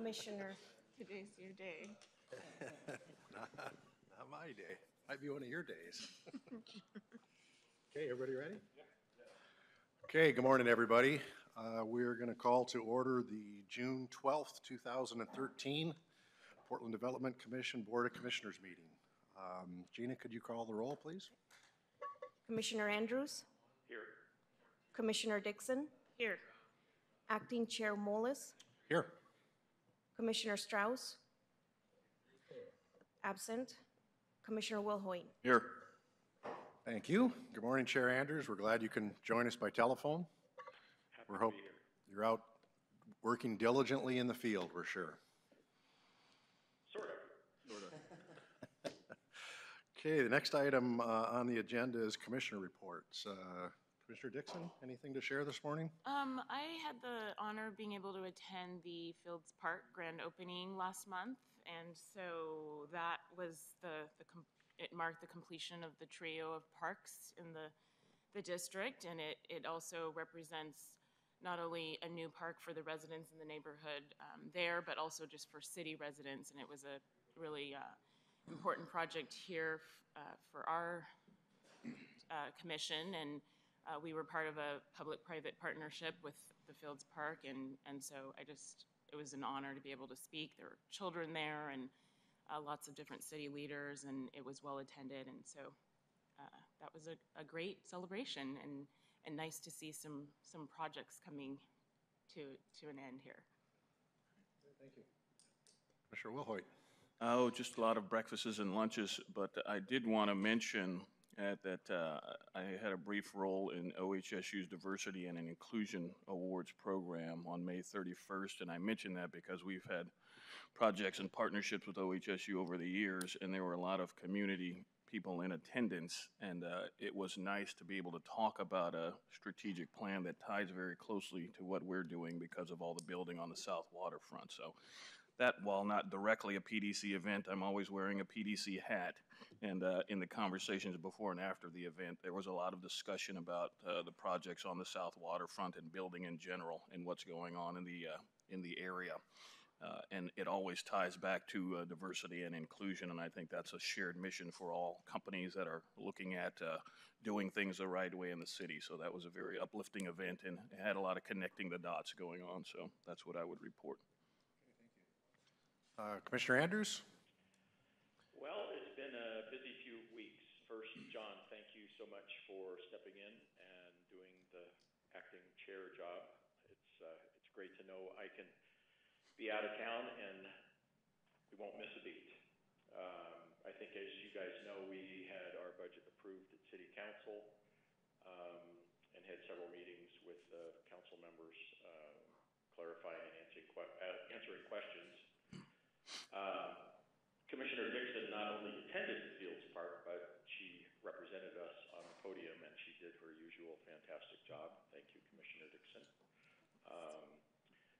Commissioner. Today's your day. Not my day. Might be one of your days. Okay, everybody ready? Okay, good morning, everybody. We're going to call to order the June 12th, 2013 Portland Development Commission Board of Commissioners meeting. Gina, could you call the roll, please? Commissioner Andrews? Here. Commissioner Dixon? Here. Acting Chair Molis? Here. Commissioner Strauss? Absent. Commissioner Wilhoit? Here. Thank you. Good morning, Chair Andrews. We're glad you can join us by telephone. We hope you're out working diligently in the field, we're sure. Sort of. Okay, the next item on the agenda is Commissioner reports. Commissioner Dixon, anything to share this morning? I had the honor of being able to attend the Fields Park grand opening last month, and so that was it marked the completion of the trio of parks in the district, and it also represents not only a new park for the residents in the neighborhood there, but also just for city residents, and it was a really important project here for our commission, and we were part of a public-private partnership with the Fields Park, and so it was an honor to be able to speak. There were children there and lots of different city leaders, and it was well attended, and so that was a great celebration, and nice to see some projects coming to an end here. Thank you. Commissioner Wilhoit. Oh, just a lot of breakfasts and lunches, but I did want to mention that I had a brief role in OHSU's Diversity and Inclusion Awards program on May 31st, and I mention that because we've had projects and partnerships with OHSU over the years, and there were a lot of community people in attendance, and it was nice to be able to talk about a strategic plan that ties very closely to what we're doing because of all the building on the south waterfront. So that, while not directly a PDC event, I'm always wearing a PDC hat. And in the conversations before and after the event, there was a lot of discussion about the projects on the south waterfront and building in general and what's going on in the area. And it always ties back to diversity and inclusion, and I think that's a shared mission for all companies that are looking at doing things the right way in the city. So that was a very uplifting event, and it had a lot of connecting the dots going on, so that's what I would report. Commissioner Andrews? Well, it's been a busy few weeks. First, John, thank you so much for stepping in and doing the acting chair job. It's great to know I can be out of town and we won't miss a beat. I think, as you guys know, we had our budget approved at City Council and had several meetings with council members clarifying and answering questions. Commissioner Dixon not only attended Fields Park, but she represented us on the podium, and she did her usual fantastic job. Thank you, Commissioner Dixon.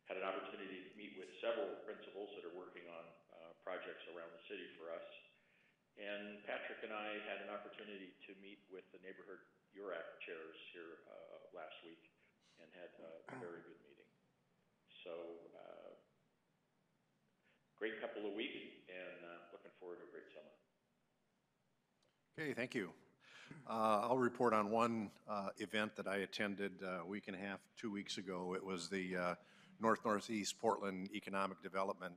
Had an opportunity to meet with several principals that are working on projects around the city for us. And Patrick and I had an opportunity to meet with the neighborhood URAC chairs here last week and had a very good meeting. So, great couple of weeks, and looking forward to a great summer. Okay, thank you. I'll report on one event that I attended a week and a half, 2 weeks ago. It was the Northeast Portland Economic Development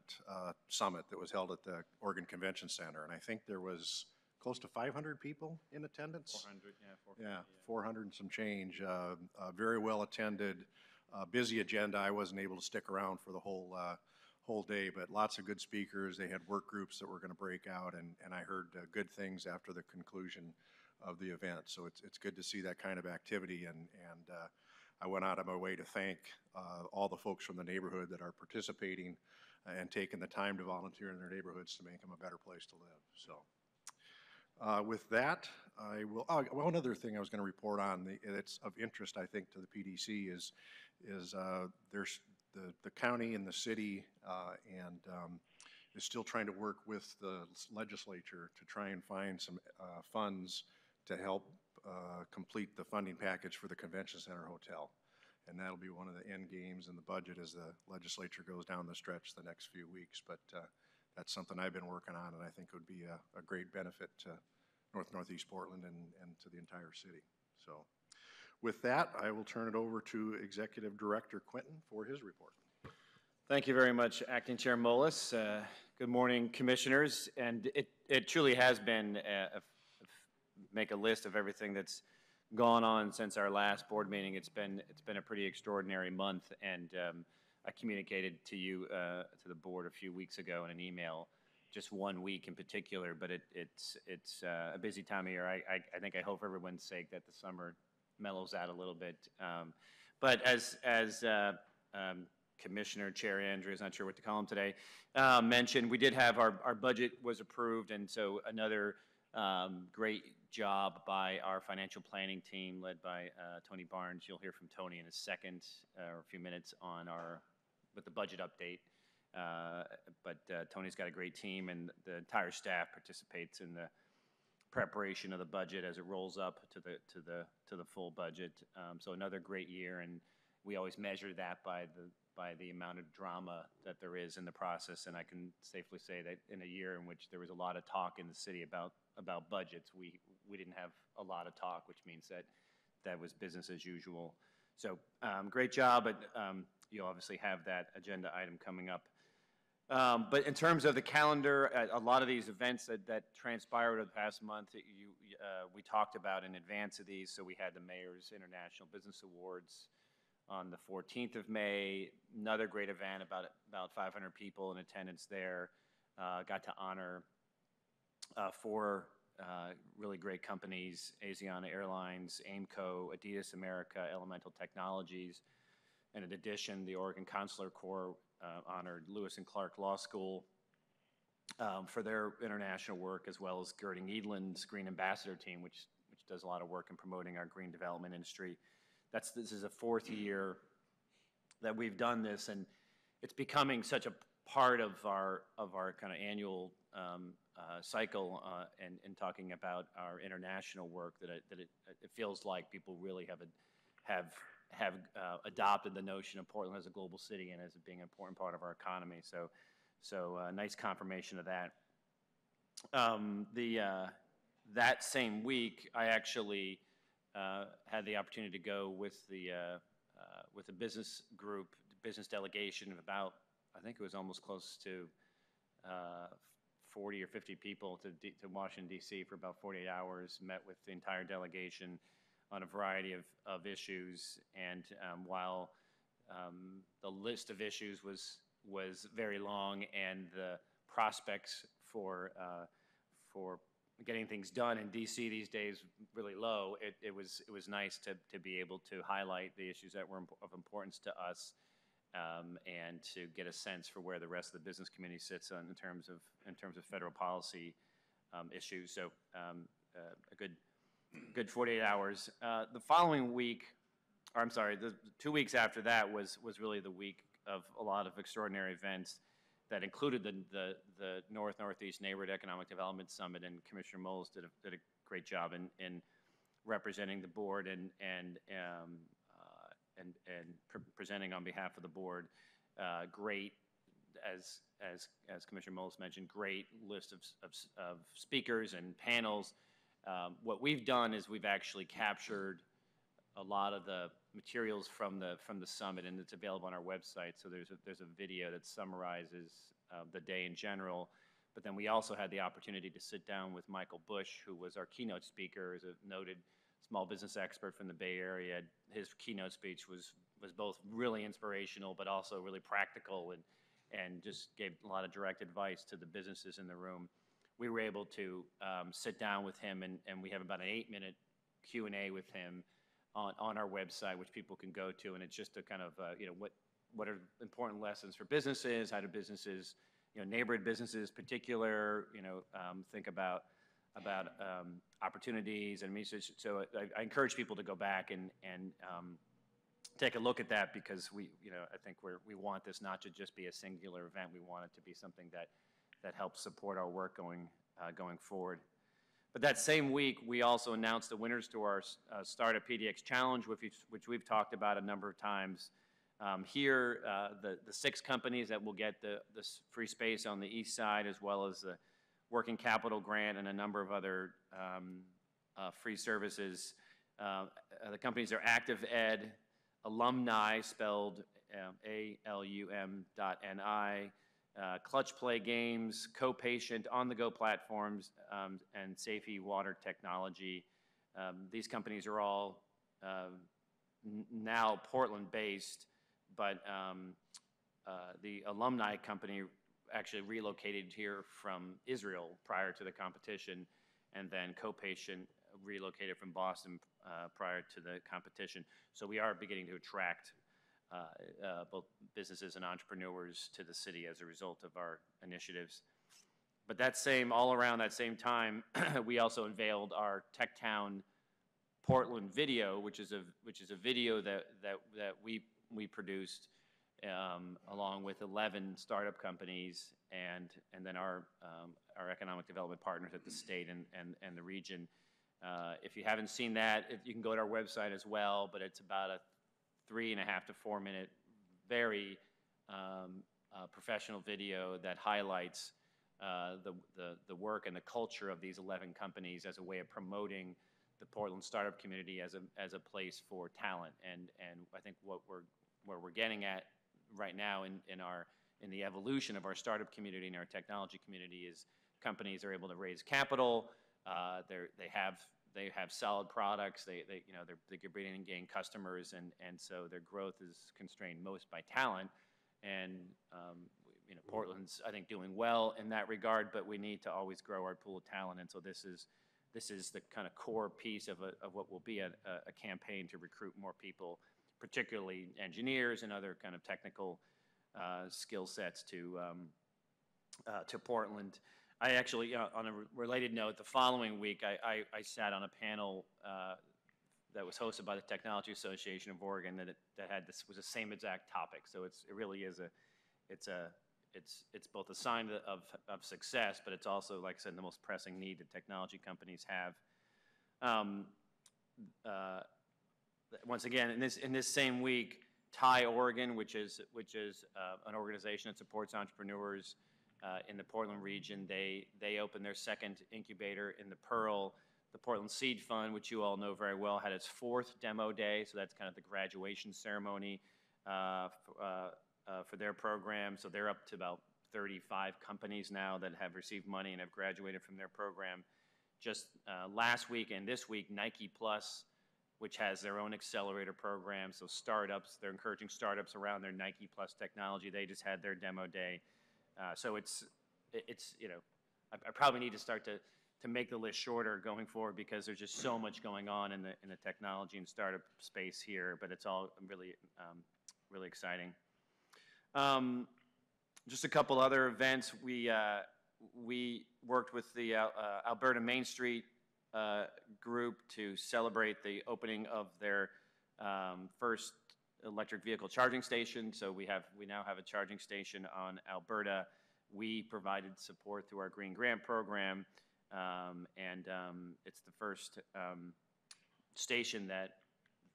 Summit that was held at the Oregon Convention Center, and I think there was close to 500 people in attendance. 400, yeah. 400 and some change. Very well attended, busy agenda. I wasn't able to stick around for the whole day, but lots of good speakers. They had work groups that were going to break out, and I heard good things after the conclusion of the event. So it's good to see that kind of activity, and I went out of my way to thank all the folks from the neighborhood that are participating and taking the time to volunteer in their neighborhoods to make them a better place to live. So with that, I will, one other thing I was going to report on that's of interest, I think, to the PDC is there's the county and the city is still trying to work with the legislature to try and find some funds to help complete the funding package for the Convention Center Hotel. and that'll be one of the end games in the budget as the legislature goes down the stretch the next few weeks. But that's something I've been working on, and I think would be a great benefit to Northeast Portland and to the entire city. So with that, I will turn it over to Executive Director Quinton for his report. Thank you very much, Acting Chair Mullis. Good morning, Commissioners. And it truly has been, make a list of everything that's gone on since our last board meeting. It's been a pretty extraordinary month, and I communicated to you, to the board a few weeks ago in an email, just 1 week in particular, but it's a busy time of year. I think I hope for everyone's sake that the summer mellows out a little bit. But as Commissioner Chair Andrews, not sure what to call him today, mentioned, we did have our budget was approved, and so another great job by our financial planning team led by Tony Barnes. You'll hear from Tony in a second or a few minutes on with the budget update. But Tony's got a great team, and the entire staff participates in the preparation of the budget as it rolls up to the full budget. So another great year, and we always measure that by the amount of drama that there is in the process. And I can safely say that in a year in which there was a lot of talk in the city about budgets, we didn't have a lot of talk, which means that was business as usual. So great job, but you'll obviously have that agenda item coming up. But in terms of the calendar, a lot of these events that transpired over the past month, we talked about in advance of these. So we had the Mayor's International Business Awards on the 14th of May, another great event, about 500 people in attendance there. Got to honor 4 really great companies: Asiana Airlines, Aimco, Adidas America, Elemental Technologies. And in addition, the Oregon Consular Corps honored Lewis and Clark Law School for their international work, as well as Girding Edlund's Green Ambassador team, which does a lot of work in promoting our green development industry. This is a 4th year that we've done this, and it's becoming such a part of our kind of annual cycle and talking about our international work that it feels like people really have adopted the notion of Portland as a global city and as being an important part of our economy. So nice confirmation of that. That same week, I actually had the opportunity to go with a business group, business delegation of about, I think it was almost close to 40 or 50 people to Washington, D.C. for about 48 hours, met with the entire delegation on a variety of issues. And while the list of issues was very long and the prospects for getting things done in DC these days really low, it was nice to be able to highlight the issues that were of importance to us, and to get a sense for where the rest of the business community sits in terms of federal policy issues. So a good 48 hours. The following week, or I'm sorry, the 2 weeks after that was really the week of a lot of extraordinary events that included the Northeast Neighborhood Economic Development Summit, and Commissioner Moles did a great job in representing the board and presenting on behalf of the board. Great, as Commissioner Moles mentioned, great list of speakers and panels. What we've done is we've actually captured a lot of the materials from the summit, and it's available on our website. So there's a video that summarizes the day in general. But then we also had the opportunity to sit down with Michael Bush, who was our keynote speaker, as a noted small business expert from the Bay Area. His keynote speech was both really inspirational, but also really practical, and just gave a lot of direct advice to the businesses in the room. We were able to sit down with him, and we have about an 8-minute Q&A with him on our website, which people can go to, and it's just a kind of what are important lessons for businesses, how do businesses, neighborhood businesses in particular, think about opportunities and research. So I encourage people to go back and take a look at that, because I think we want this not to just be a singular event. We want it to be something that helps support our work going forward. But that same week, we also announced the winners to our Startup PDX Challenge, which we've talked about a number of times. Here, the 6 companies that will get the free space on the east side, as well as the working capital grant and a number of other free services. The companies are Active Ed, Alumni, spelled ALUM.NI, Clutch Play Games, Co-Patient, on-the-go platforms, and Safety Water Technology. These companies are all now Portland-based, but the Alumni company actually relocated here from Israel prior to the competition, and then Co-Patient relocated from Boston prior to the competition. So we are beginning to attract both businesses and entrepreneurs to the city as a result of our initiatives. But all around that same time, we also unveiled our Tech Town Portland video, which is a video that we produced along with 11 startup companies and then our economic development partners at the state and the region. If you haven't seen that, you can go to our website as well, but it's about a 3.5 to 4 minute, very professional video that highlights the work and the culture of these 11 companies as a way of promoting the Portland startup community as a place for talent. And I think where we're getting at right now in the evolution of our startup community and our technology community is companies are able to raise capital. They have solid products. They're bringing and gain customers, and so their growth is constrained most by talent. And Portland's, I think, doing well in that regard, but we need to always grow our pool of talent. And so this is the kind of core piece of what will be a campaign to recruit more people, particularly engineers and other kind of technical skill sets to Portland. I actually, on a related note, the following week, I sat on a panel that was hosted by the Technology Association of Oregon that was the same exact topic. So it really is it's both a sign of success, but it's also, like I said, the most pressing need that technology companies have. Once again, in this same week, TIE Oregon, which is an organization that supports entrepreneurs in the Portland region, they opened their second incubator in the Pearl. The Portland Seed Fund, which you all know very well, had its 4th demo day, so that's kind of the graduation ceremony for their program. So they're up to about 35 companies now that have received money and have graduated from their program. Just last week and this week, Nike Plus, which has their own accelerator program, so startups, they're encouraging startups around their Nike Plus technology. They just had their demo day. So it's I probably need to start to make the list shorter going forward because there's just so much going on in the technology and startup space here, but it's all really really exciting. Just a couple other events. We worked with the Alberta Main Street group to celebrate the opening of their first electric vehicle charging station. So we now have a charging station on Alberta. We provided support through our Green Grant program, and it's the first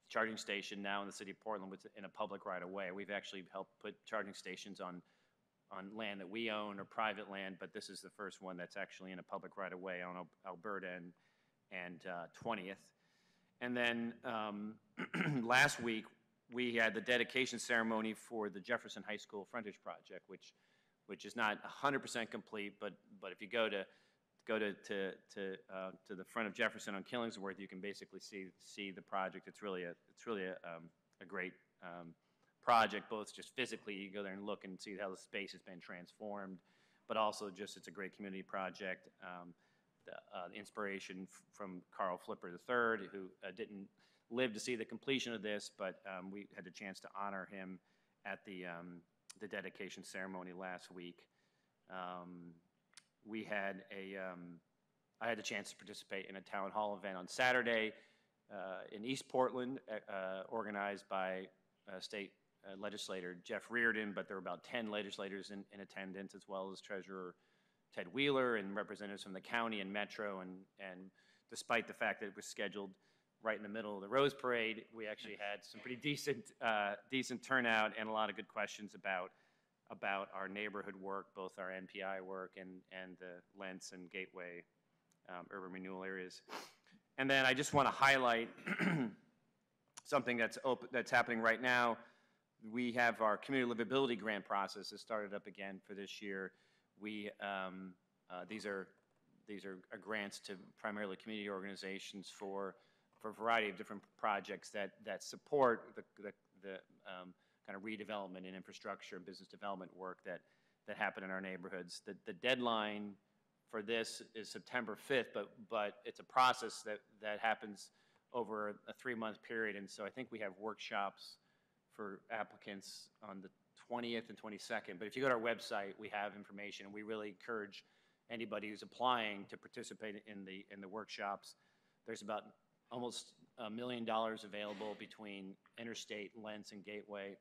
charging station now in the city of Portland with in a public right of way. We've actually helped put charging stations on land that we own or private land, but this is the first one that's actually in a public right of way on Alberta and 20th. And then last week, we had the dedication ceremony for the Jefferson High School frontage project, which is not 100% complete, but if you go to the front of Jefferson on Killingsworth, you can basically see the project. It's really a great project, both just physically, you go there and look and see how the space has been transformed, but also just it's a great community project. The inspiration from Carl Flipper III, who didn't live to see the completion of this, but we had the chance to honor him at the dedication ceremony last week. I had the chance to participate in a town hall event on Saturday in East Portland, organized by state legislator Jeff Reardon, but there were about 10 legislators in attendance, as well as Treasurer Ted Wheeler and representatives from the county and Metro, and despite the fact that it was scheduled right in the middle of the Rose Parade, we actually had some pretty decent turnout and a lot of good questions about our neighborhood work, both our NPI work and the Lents and Gateway urban renewal areas. And then I just want to highlight something that's happening right now. We have our community livability grant process has started up again for this year. We these are grants to primarily community organizations for a variety of different projects that support the kind of redevelopment and infrastructure and business development work that happen in our neighborhoods. The deadline for this is September 5th, but it's a process that happens over a 3-month period, and so I think we have workshops for applicants on the 20th and 22nd. But if you go to our website, we have information, and we really encourage anybody who's applying to participate in the workshops. There's about almost $1 million available between Interstate, Lents, and Gateway,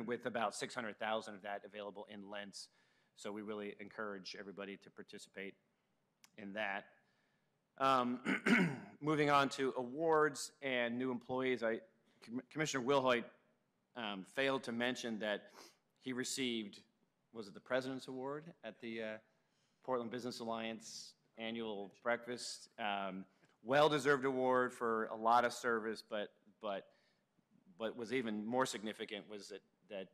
with about $600,000 of that available in Lents. So we really encourage everybody to participate in that. Moving on to awards and new employees, Commissioner Wilhoit failed to mention that he received, was it the President's Award at the Portland Business Alliance annual breakfast? Well-deserved award for a lot of service, but was even more significant was that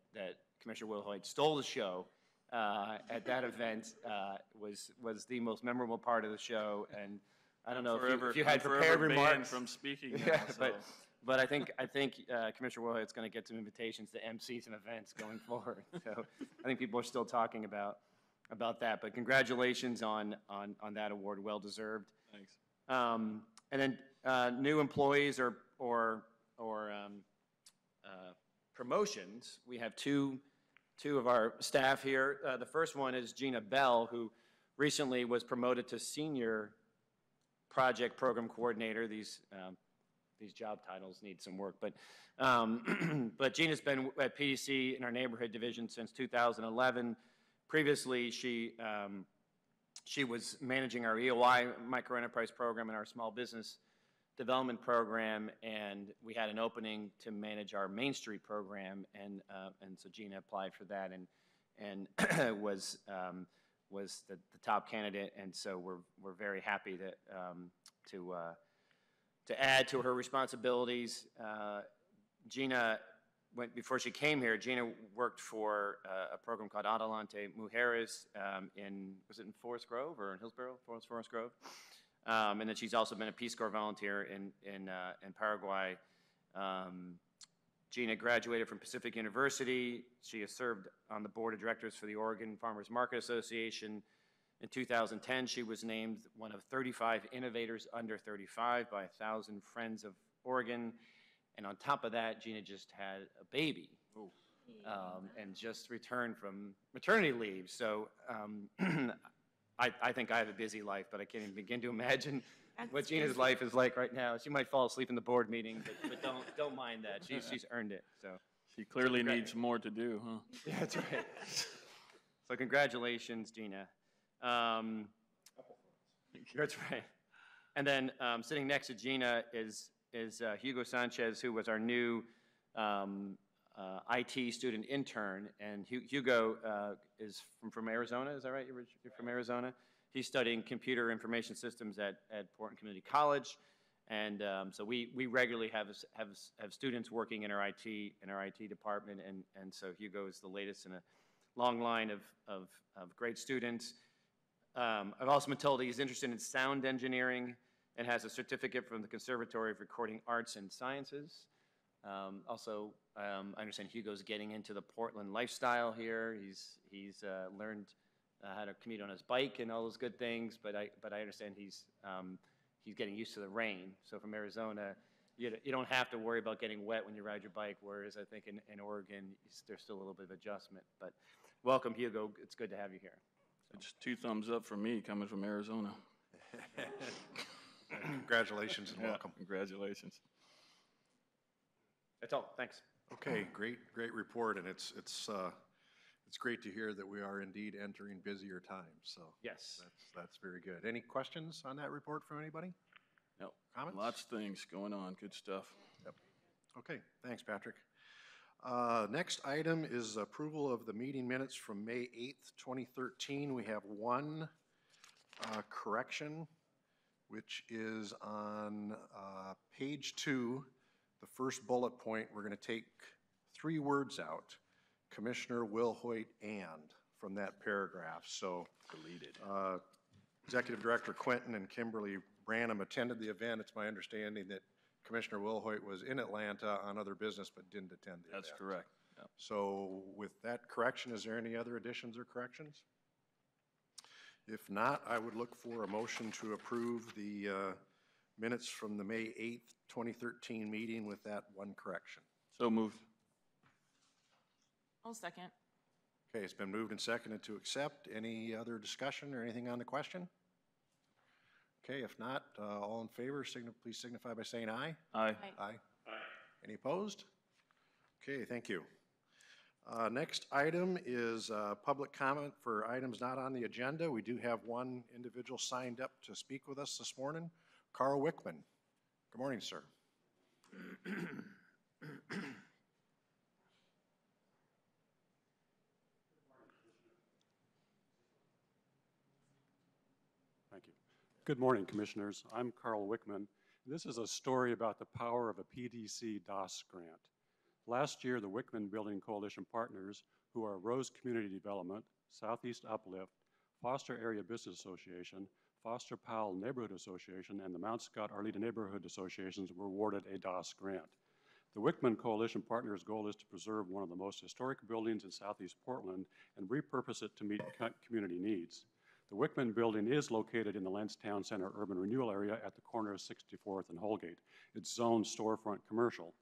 Commissioner Wilhoit stole the show at that event. Was the most memorable part of the show, and I don't know if you had prepared remarks from speaking. Yeah, so. but I think Commissioner Wilhoit's going to get some invitations to MC some events going forward. So I think people are still talking about that. But congratulations on that award, well deserved. Thanks. And then new employees or promotions. We have two of our staff here. The first one is Gina Bell, who recently was promoted to Senior Project Program Coordinator. These job titles need some work, but Gina's been at PDC in our neighborhood division since 2011. Previously, she was managing our EOI microenterprise program and our small business development program, and we had an opening to manage our Main Street program, and so Gina applied for that and was the top candidate, and so we're very happy to add to her responsibilities. Gina, before she came here, Gina worked for a program called Adelante Mujeres was it in Forest Grove or in Hillsborough? Forest Grove. And then she's also been a Peace Corps volunteer in Paraguay. Gina graduated from Pacific University. She has served on the board of directors for the Oregon Farmers Market Association. In 2010, she was named one of 35 innovators under 35 by 1,000 Friends of Oregon. And on top of that, Gina just had a baby and just returned from maternity leave. So I think I have a busy life, but I can't even begin to imagine what Gina's life is like right now. She might fall asleep in the board meeting, but don't mind that. She's earned it. So She clearly needs more to do, huh? yeah, that's right. So congratulations, Gina. That's right. And then sitting next to Gina is Hugo Sanchez, who was our new IT student intern. And Hugo is from Arizona, is that right? You're from Arizona? He's studying computer information systems at Portland Community College. And so we regularly have students working in our IT department. And so Hugo is the latest in a long line of great students. I've also been told he's interested in sound engineering and has a certificate from the Conservatory of Recording Arts and Sciences. Also, I understand Hugo's getting into the Portland lifestyle here. He's learned how to commute on his bike and all those good things, but I understand he's getting used to the rain. So from Arizona, you don't have to worry about getting wet when you ride your bike, whereas I think in Oregon, there's still a little bit of adjustment. But welcome, Hugo. It's good to have you here. It's 2 thumbs up for me coming from Arizona. Congratulations and welcome. Congratulations. That's all. Thanks. Okay, great report, and it's It's great to hear that we are indeed entering busier times, so. Yes. That's very good. Any questions on that report from anybody? No, Comments? lots of things going on, good stuff. Yep. Okay, thanks, Patrick. Next item is approval of the meeting minutes from May 8th, 2013. We have one correction, which is on page 2, the first bullet point. We're going to take 3 words out, Commissioner Will Hoyt and, from that paragraph. So Deleted. Executive Director Quentin and Kimberly Branham attended the event. It's my understanding that Commissioner Will Hoyt was in Atlanta on other business but didn't attend the event. That's correct. Yep. So with that correction, is there any other additions or corrections? If not, I would look for a motion to approve the minutes from the May 8th, 2013 meeting with that one correction. So moved. I'll second. Okay, it's been moved and seconded to accept. Any other discussion or anything on the question? Okay, if not, all in favor, please signify by saying aye. Aye. Aye. Any opposed? Okay, thank you. Next item is public comment for items not on the agenda. We do have one individual signed up to speak with us this morning, Carl Wickman. Good morning, sir. Thank you. Good morning, Commissioners. I'm Carl Wickman. This is a story about the power of a PDC DOS grant. Last year, the Wickman Building Coalition partners, who are Rose Community Development, Southeast Uplift, Foster Area Business Association, Foster Powell Neighborhood Association, and the Mount Scott Arleta Neighborhood Associations, were awarded a DOS grant. The Wickman Coalition partners' goal is to preserve one of the most historic buildings in Southeast Portland and repurpose it to meet community needs. The Wickman Building is located in the Lentz Town Center urban renewal area at the corner of 64th and Holgate. It's zoned storefront commercial.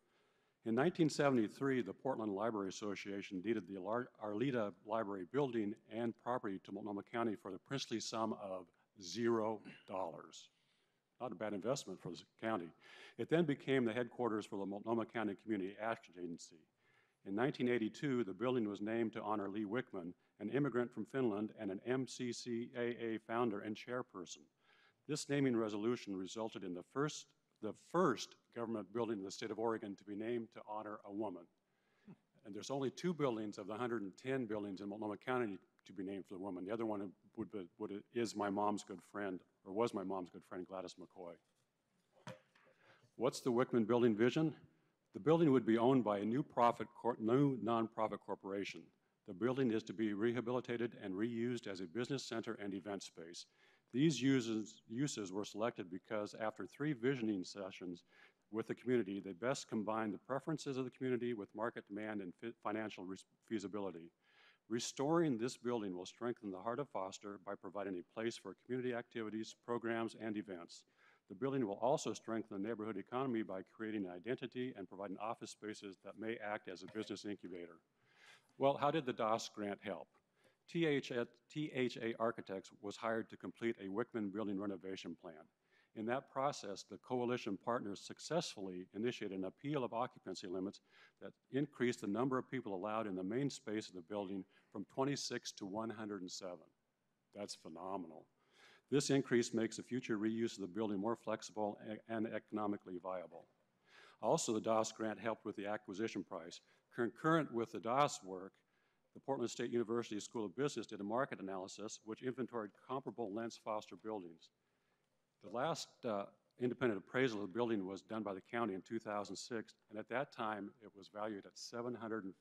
In 1973, the Portland Library Association deeded the Arleta Library building and property to Multnomah County for the princely sum of $0. Not a bad investment for the county. It then became the headquarters for the Multnomah County Community Action Agency. In 1982, the building was named to honor Lee Wickman, an immigrant from Finland and an MCCAA founder and chairperson. This naming resolution resulted in the first government building in the state of Oregon to be named to honor a woman. And there's only 2 buildings of the 110 buildings in Multnomah County to be named for the woman. The other one is my mom's good friend, or was my mom's good friend, Gladys McCoy. What's the Wickman Building vision? The building would be owned by a new nonprofit corporation. The building is to be rehabilitated and reused as a business center and event space. These uses were selected because after 3 visioning sessions with the community, they best combine the preferences of the community with market demand and financial feasibility. Restoring this building will strengthen the heart of Foster by providing a place for community activities, programs, and events. The building will also strengthen the neighborhood economy by creating an identity and providing office spaces that may act as a business incubator. Well, how did the DOS grant help? THA Architects was hired to complete a Wickman building renovation plan. In that process, the coalition partners successfully initiated an appeal of occupancy limits that increased the number of people allowed in the main space of the building from 26 to 107. That's phenomenal. This increase makes the future reuse of the building more flexible and economically viable. Also, the DOS grant helped with the acquisition price. Concurrent with the DOS work, the Portland State University School of Business did a market analysis which inventoried comparable Lentz Foster buildings. The last independent appraisal of the building was done by the county in 2006, and at that time, it was valued at $750,000.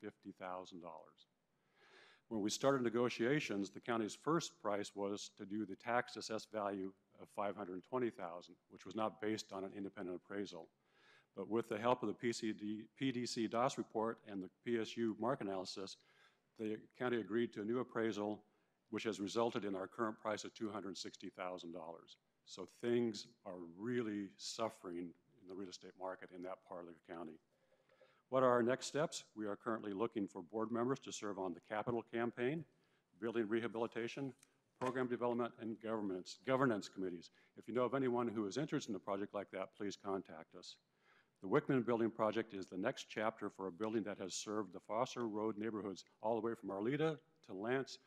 When we started negotiations, the county's first price was to do the tax assessed value of $520,000, which was not based on an independent appraisal. But with the help of the PDC DOS report and the PSU market analysis, the county agreed to a new appraisal, which has resulted in our current price of $260,000. So things are really suffering in the real estate market in that part of the county. What are our next steps? We are currently looking for board members to serve on the capital campaign, building rehabilitation, program development, and governance committees. If you know of anyone who is interested in a project like that, please contact us. The Wickman Building Project is the next chapter for a building that has served the Foster Road neighborhoods all the way from Arleta to Lance,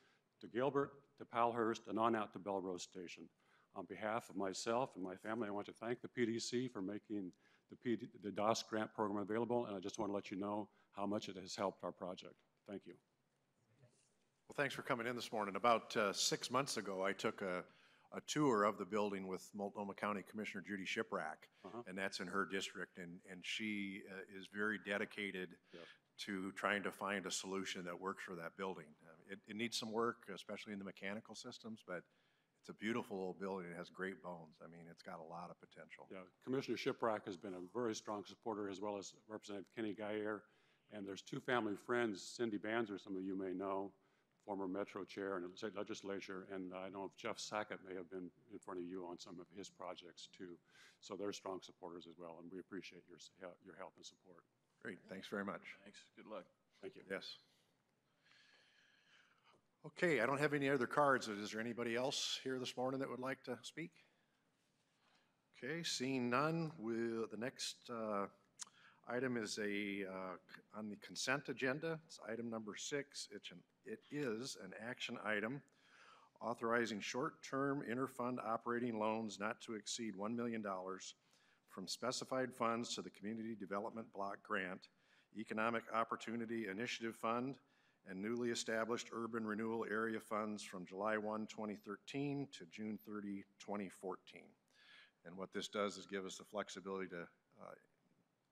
to Gilbert, to Palhurst, and on out to Belrose Station. On behalf of myself and my family, I want to thank the PDC for making the DOS grant program available, and I just want to let you know how much it has helped our project. Thank you. Well, thanks for coming in this morning. About 6 months ago, I took a tour of the building with Multnomah County Commissioner Judy Shiprack, and that's in her district, and she is very dedicated to trying to find a solution that works for that building. It needs some work, especially in the mechanical systems, but it's a beautiful old building. It has great bones. I mean, it's got a lot of potential. Yeah, Commissioner Shiprack has been a very strong supporter, as well as Representative Kenny Gayer. And there's two family friends, Cindy Banzer, some of you may know, former Metro Chair in the state legislature, and I know Jeff Sackett may have been in front of you on some of his projects too. So they're strong supporters as well, and we appreciate your help and support. Great, thanks very much. Thanks, good luck. Thank you. Yes. Okay, I don't have any other cards. Is there anybody else here this morning that would like to speak? Okay, seeing none, the next item is on the consent agenda. It's item number 6. It is an action item authorizing short-term interfund operating loans not to exceed $1 million from specified funds to the Community Development Block Grant, Economic Opportunity Initiative Fund, and newly established Urban Renewal Area Funds from July 1, 2013 to June 30, 2014. And what this does is give us the flexibility to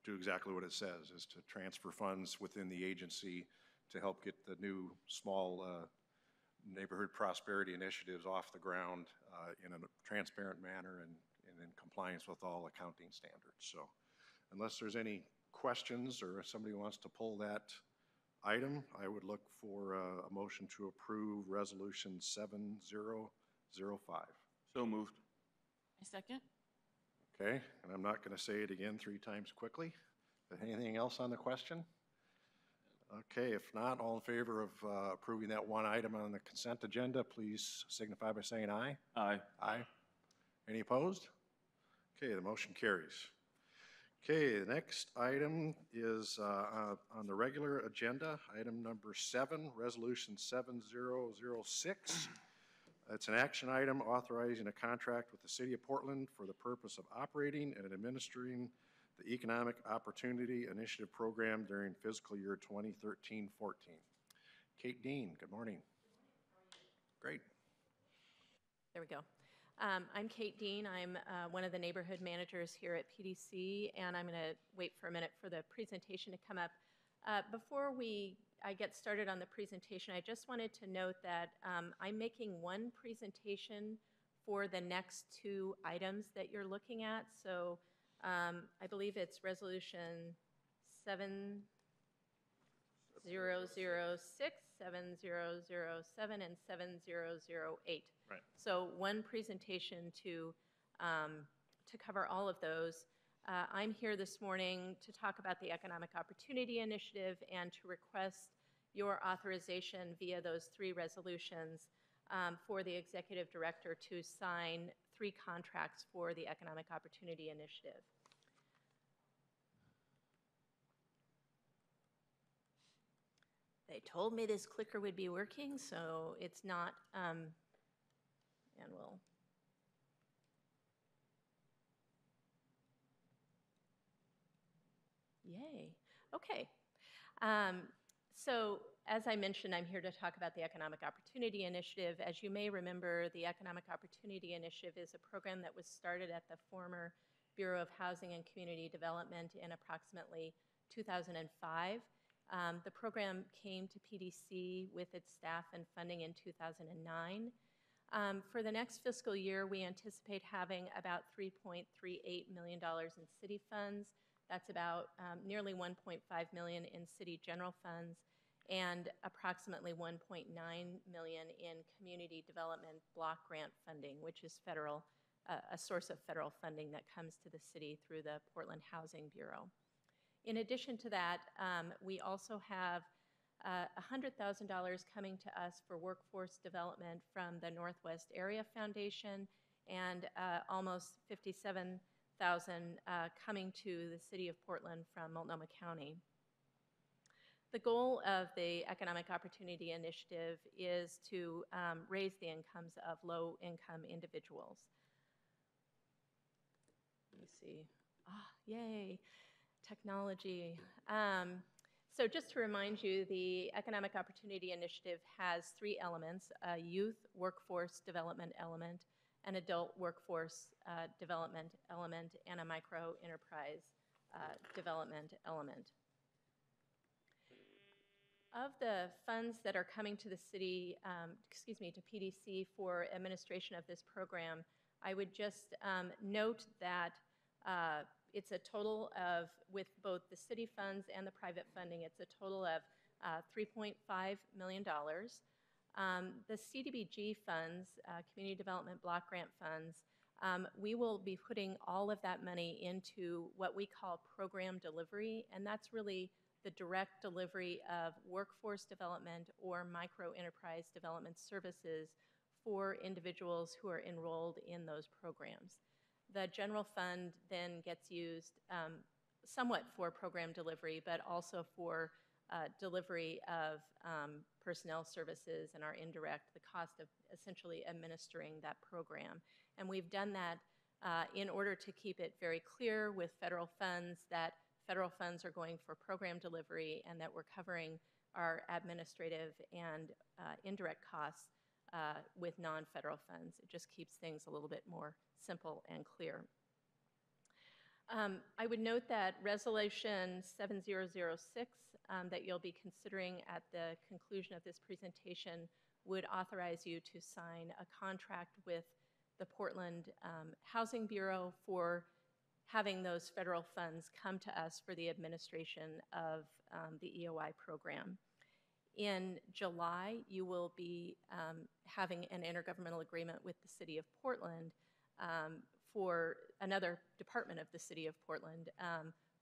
do exactly what it says, is to transfer funds within the agency to help get the new small neighborhood prosperity initiatives off the ground in a transparent manner and in compliance with all accounting standards. So unless there's any questions or if somebody wants to pull that item, I would look for a motion to approve Resolution 7005. So moved. I second. Okay, and I'm not going to say it again 3 times quickly. But anything else on the question? Okay, if not, all in favor of approving that one item on the consent agenda, please signify by saying aye. Aye. Aye. Any opposed? Okay, the motion carries. Okay, the next item is on the regular agenda, item number 7, Resolution 7006. It's an action item authorizing a contract with the City of Portland for the purpose of operating and administering the Economic Opportunity Initiative Program during fiscal year 2013-14. Kate Dean, good morning. Great. There we go. I'm Kate Dean. I'm one of the neighborhood managers here at PDC, and I'm going to wait for a minute for the presentation to come up. Before I get started on the presentation, I just wanted to note that I'm making one presentation for the next 2 items that you're looking at. So I believe it's Resolution 7006, 7007, and 7008. Right. So one presentation to cover all of those. I'm here this morning to talk about the Economic Opportunity Initiative and to request your authorization via those 3 resolutions for the Executive Director to sign 3 contracts for the Economic Opportunity Initiative. They told me this clicker would be working, so it's not, and we'll. Yay. Okay. So as I mentioned, I'm here to talk about the Economic Opportunity Initiative. As you may remember, the Economic Opportunity Initiative is a program that was started at the former Bureau of Housing and Community Development in approximately 2005. The program came to PDC with its staff and funding in 2009. For the next fiscal year, we anticipate having about $3.38 million in city funds. That's about nearly $1.5 million in city general funds and approximately $1.9 million in community development block grant funding, which is federal, a source of federal funding that comes to the city through the Portland Housing Bureau. In addition to that, we also have $100,000 coming to us for workforce development from the Northwest Area Foundation and almost $57,000 coming to the City of Portland from Multnomah County. The goal of the Economic Opportunity Initiative is to raise the incomes of low-income individuals. Let me see. Yay, technology. So just to remind you, the Economic Opportunity Initiative has 3 elements: a youth workforce development element, an adult workforce development element, and a micro enterprise development element. Of the funds that are coming to the city, to PDC for administration of this program, I would just note that it's a total of, with both the city funds and the private funding, it's a total of $3.5 million. The CDBG funds, Community Development Block Grant funds, we will be putting all of that money into what we call program delivery, and that's really the direct delivery of workforce development or micro enterprise development services for individuals who are enrolled in those programs. The general fund then gets used somewhat for program delivery, but also for delivery of personnel services and our indirect, the cost of essentially administering that program. And we've done that in order to keep it very clear with federal funds that federal funds are going for program delivery and that we're covering our administrative and indirect costs with non-federal funds. It just keeps things a little bit more simple and clear. I would note that Resolution 7006 that you'll be considering at the conclusion of this presentation would authorize you to sign a contract with the Portland Housing Bureau for having those federal funds come to us for the administration of the EOI program. In July, you will be having an intergovernmental agreement with the City of Portland for another department of the City of Portland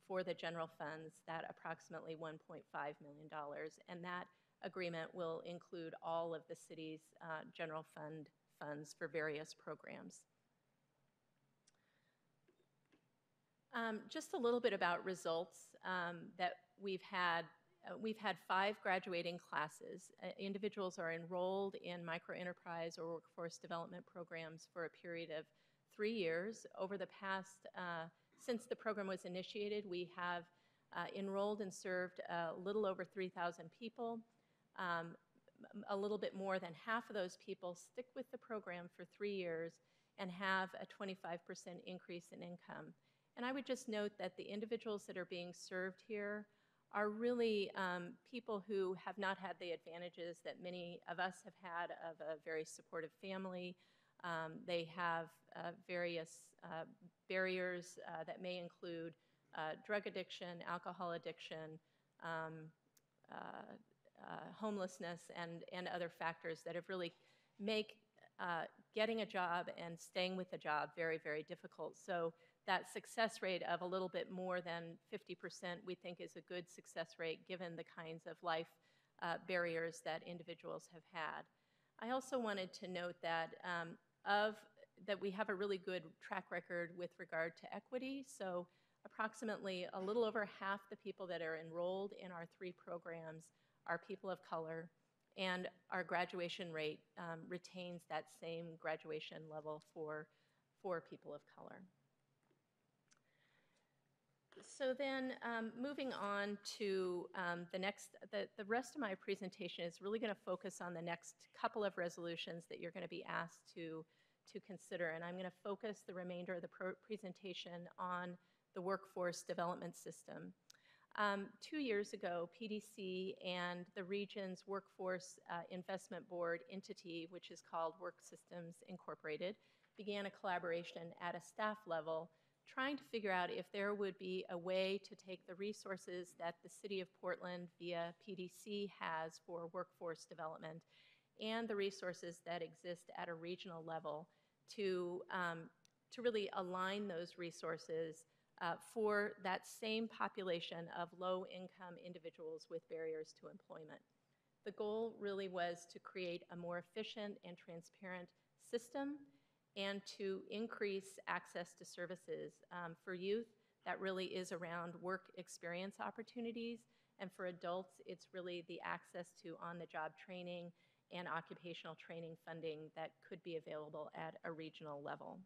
for the general funds, that approximately $1.5 million. And that agreement will include all of the city's general fund funds for various programs. Just a little bit about results that we've had. We've had 5 graduating classes. Individuals are enrolled in microenterprise or workforce development programs for a period of 3 years. Over the past, since the program was initiated, we have enrolled and served a little over 3,000 people. A little bit more than half of those people stick with the program for 3 years and have a 25% increase in income. And I would just note that the individuals that are being served here are really people who have not had the advantages that many of us have had of a very supportive family. They have various barriers that may include drug addiction, alcohol addiction, homelessness, and other factors that have really make getting a job and staying with a job very, very difficult. So that success rate of a little bit more than 50% we think is a good success rate given the kinds of life barriers that individuals have had. I also wanted to note that that we have a really good track record with regard to equity. So approximately a little over half the people that are enrolled in our 3 programs are people of color, and our graduation rate retains that same graduation level for people of color. So then moving on to the rest of my presentation is really going to focus on the next couple of resolutions that you're going to be asked to consider. And I'm going to focus the remainder of the presentation on the workforce development system. 2 years ago, PDC and the region's workforce investment board entity, which is called Work Systems Incorporated, began a collaboration at a staff level trying to figure out if there would be a way to take the resources that the City of Portland via PDC has for workforce development and the resources that exist at a regional level to really align those resources for that same population of low-income individuals with barriers to employment. The goal really was to create a more efficient and transparent system and to increase access to services for youth. That really is around work experience opportunities, And for adults, it's really the access to on-the-job training and occupational training funding that could be available at a regional level.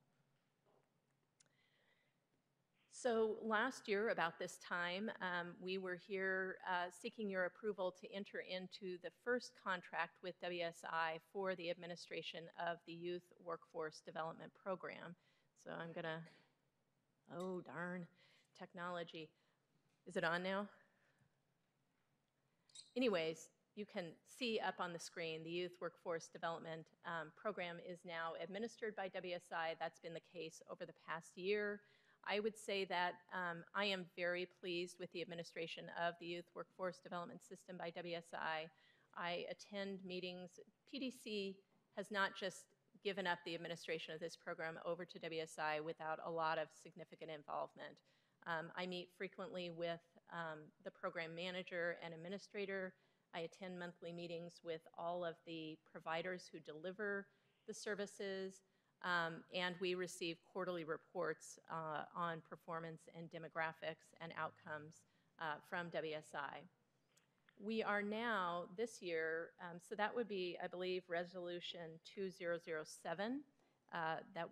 So last year, about this time, we were here seeking your approval to enter into the first contract with WSI for the administration of the Youth Workforce Development Program. So I'm gonna, oh darn, technology. Is it on now? Anyways, you can see up on the screen, the Youth Workforce Development Program is now administered by WSI. That's been the case over the past year. I would say that I am very pleased with the administration of the Youth Workforce Development System by WSI. I attend meetings. PDC has not just given up the administration of this program over to WSI without a lot of significant involvement. I meet frequently with the program manager and administrator. I attend monthly meetings with all of the providers who deliver the services. And we receive quarterly reports on performance and demographics and outcomes from WSI. We are now, this year, so that would be, I believe, Resolution 2007 that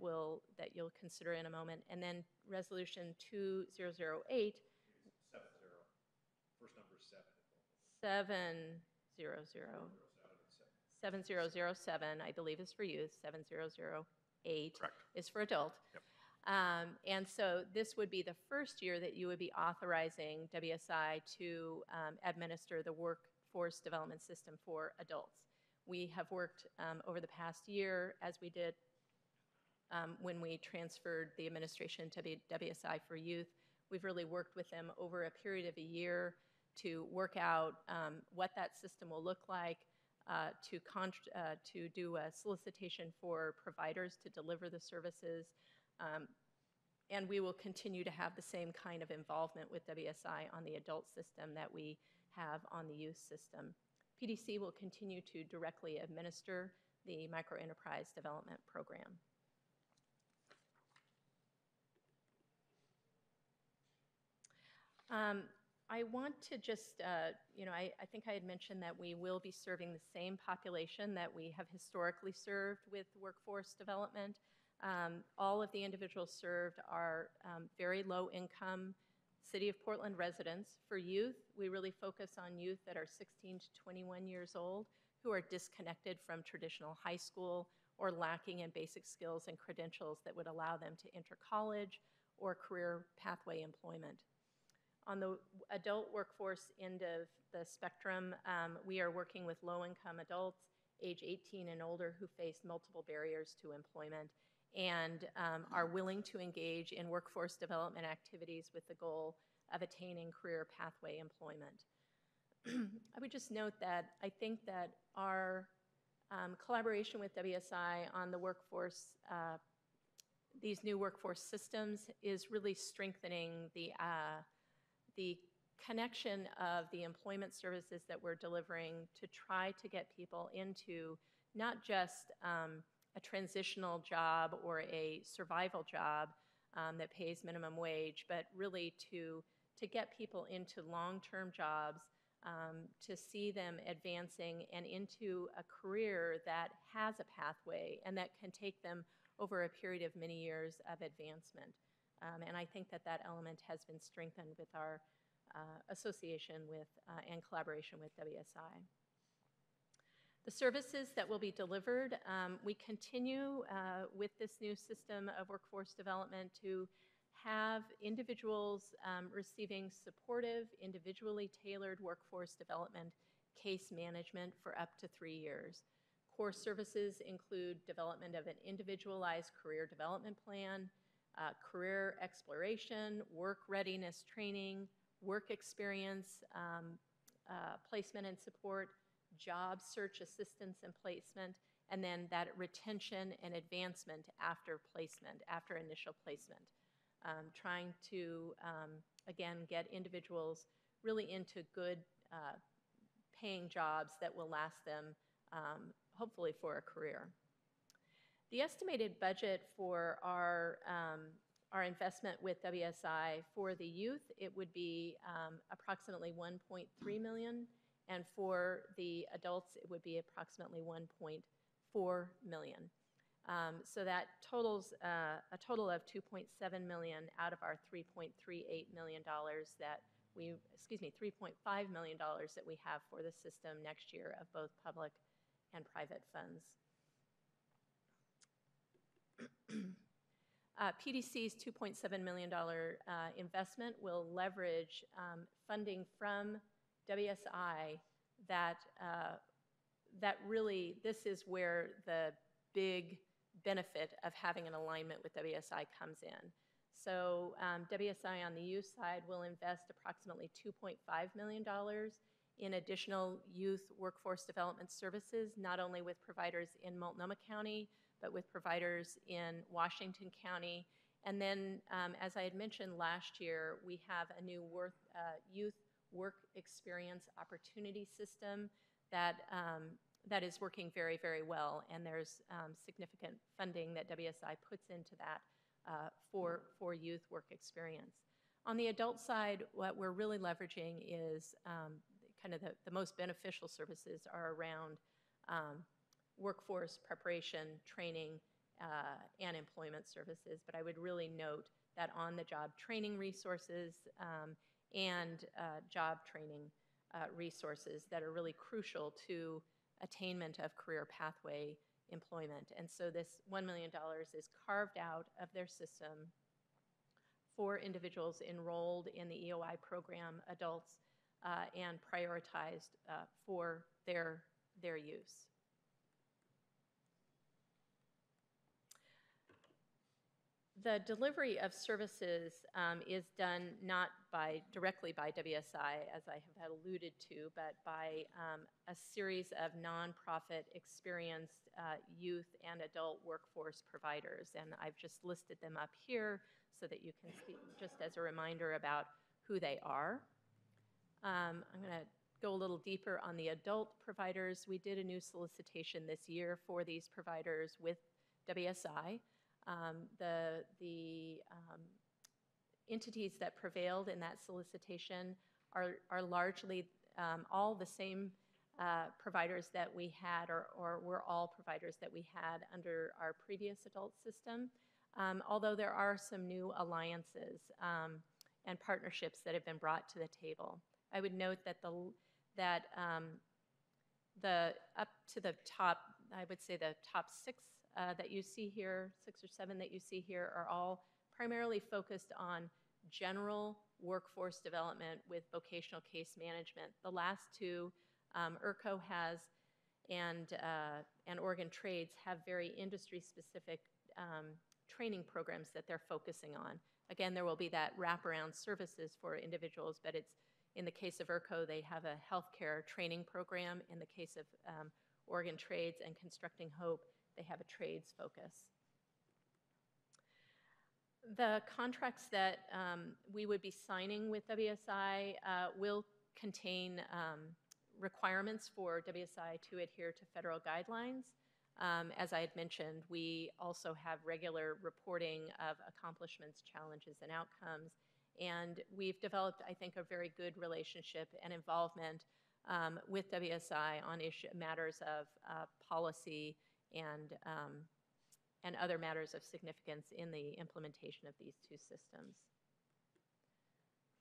you'll consider in a moment, and then Resolution 2008. 70. First number is 7. 7007, I believe, is for youth. 7008 Correct. is for adult. Yep. And so this would be the first year that you would be authorizing WSI to administer the workforce development system for adults. We have worked over the past year, as we did when we transferred the administration to WSI for youth. We've really worked with them over a period of a year to work out what that system will look like, to do a solicitation for providers to deliver the services, and we will continue to have the same kind of involvement with WSI on the adult system that we have on the youth system. PDC will continue to directly administer the Microenterprise Development Program. I want to just, I think I had mentioned that we will be serving the same population that we have historically served with workforce development. All of the individuals served are very low income City of Portland residents. For youth, we really focus on youth that are 16 to 21 years old who are disconnected from traditional high school or lacking in basic skills and credentials that would allow them to enter college or career pathway employment. On the adult workforce end of the spectrum, we are working with low-income adults, age 18 and older, who face multiple barriers to employment and are willing to engage in workforce development activities with the goal of attaining career pathway employment. I would just note that I think that our collaboration with WSI on the workforce, these new workforce systems, is really strengthening the connection of the employment services that we're delivering to try to get people into not just a transitional job or a survival job that pays minimum wage, but really to get people into long-term jobs, to see them advancing and into a career that has a pathway and that can take them over a period of many years of advancement. And I think that that element has been strengthened with our association with and collaboration with WSI. The services that will be delivered, we continue with this new system of workforce development to have individuals receiving supportive, individually tailored workforce development case management for up to 3 years. Core services include development of an individualized career development plan, career exploration, work readiness training, work experience, placement and support, job search assistance and placement, and then that retention and advancement after placement, after initial placement. Trying to, again, get individuals really into good paying jobs that will last them, hopefully, for a career. The estimated budget for our our investment with WSI for the youth, it would be approximately $1.3 million, and for the adults, it would be approximately $1.4 million. So that totals a total of $2.7 million out of our $3.38 million that we, $3.5 million that we have for the system next year of both public and private funds. PDC's $2.7 million investment will leverage funding from WSI that really, this is where the big benefit of having an alignment with WSI comes in. So WSI on the youth side will invest approximately $2.5 million in additional youth workforce development services, not only with providers in Multnomah County, but with providers in Washington County. And then, as I had mentioned last year, we have a new youth work experience opportunity system that is working very, very well, and there's significant funding that WSI puts into that for youth work experience. On the adult side, what we're really leveraging is kind of the most beneficial services are around workforce preparation, training, and employment services. But I would really note that on-the-job training resources and job training resources that are really crucial to attainment of career pathway employment. And so this $1 million is carved out of their system for individuals enrolled in the EOI program adults and prioritized for their use. The delivery of services is done not directly by WSI, as I have alluded to, but by a series of nonprofit experienced youth and adult workforce providers. And I've just listed them up here so that you can see, just as a reminder about who they are. I'm going to go a little deeper on the adult providers. We did a new solicitation this year for these providers with WSI. The entities that prevailed in that solicitation are largely all the same providers that we had, or were all providers that we had under our previous adult system, although there are some new alliances and partnerships that have been brought to the table. I would note that up to the top, I would say the top 6 that you see here, 6 or 7 that you see here, are all primarily focused on general workforce development with vocational case management. The last 2, ERCO has and Oregon Trades have very industry-specific training programs that they're focusing on. Again, there will be that wraparound services for individuals, but it's, in the case of ERCO, they have a healthcare training program. In the case of Oregon Trades and Constructing Hope, they have a trades focus. The contracts that we would be signing with WSI will contain requirements for WSI to adhere to federal guidelines. As I had mentioned, we also have regular reporting of accomplishments, challenges, and outcomes. And we've developed, I think, a very good relationship and involvement with WSI on matters of policy and other matters of significance in the implementation of these 2 systems.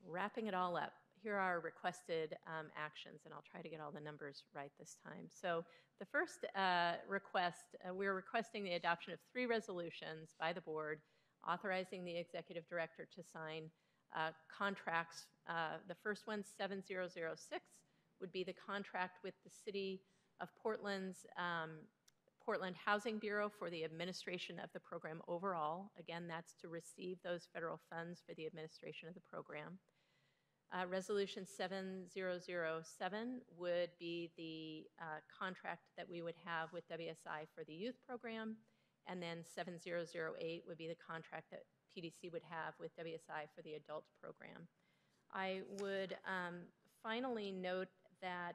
Wrapping it all up, here are requested actions, and I'll try to get all the numbers right this time. So the first request, we're requesting the adoption of 3 resolutions by the board authorizing the executive director to sign contracts. The first one, 7006, would be the contract with the City of Portland's Portland Housing Bureau for the administration of the program overall. Again, that's to receive those federal funds for the administration of the program. Resolution 7007 would be the contract that we would have with WSI for the youth program, and then 7008 would be the contract that PDC would have with WSI for the adult program. I would finally note that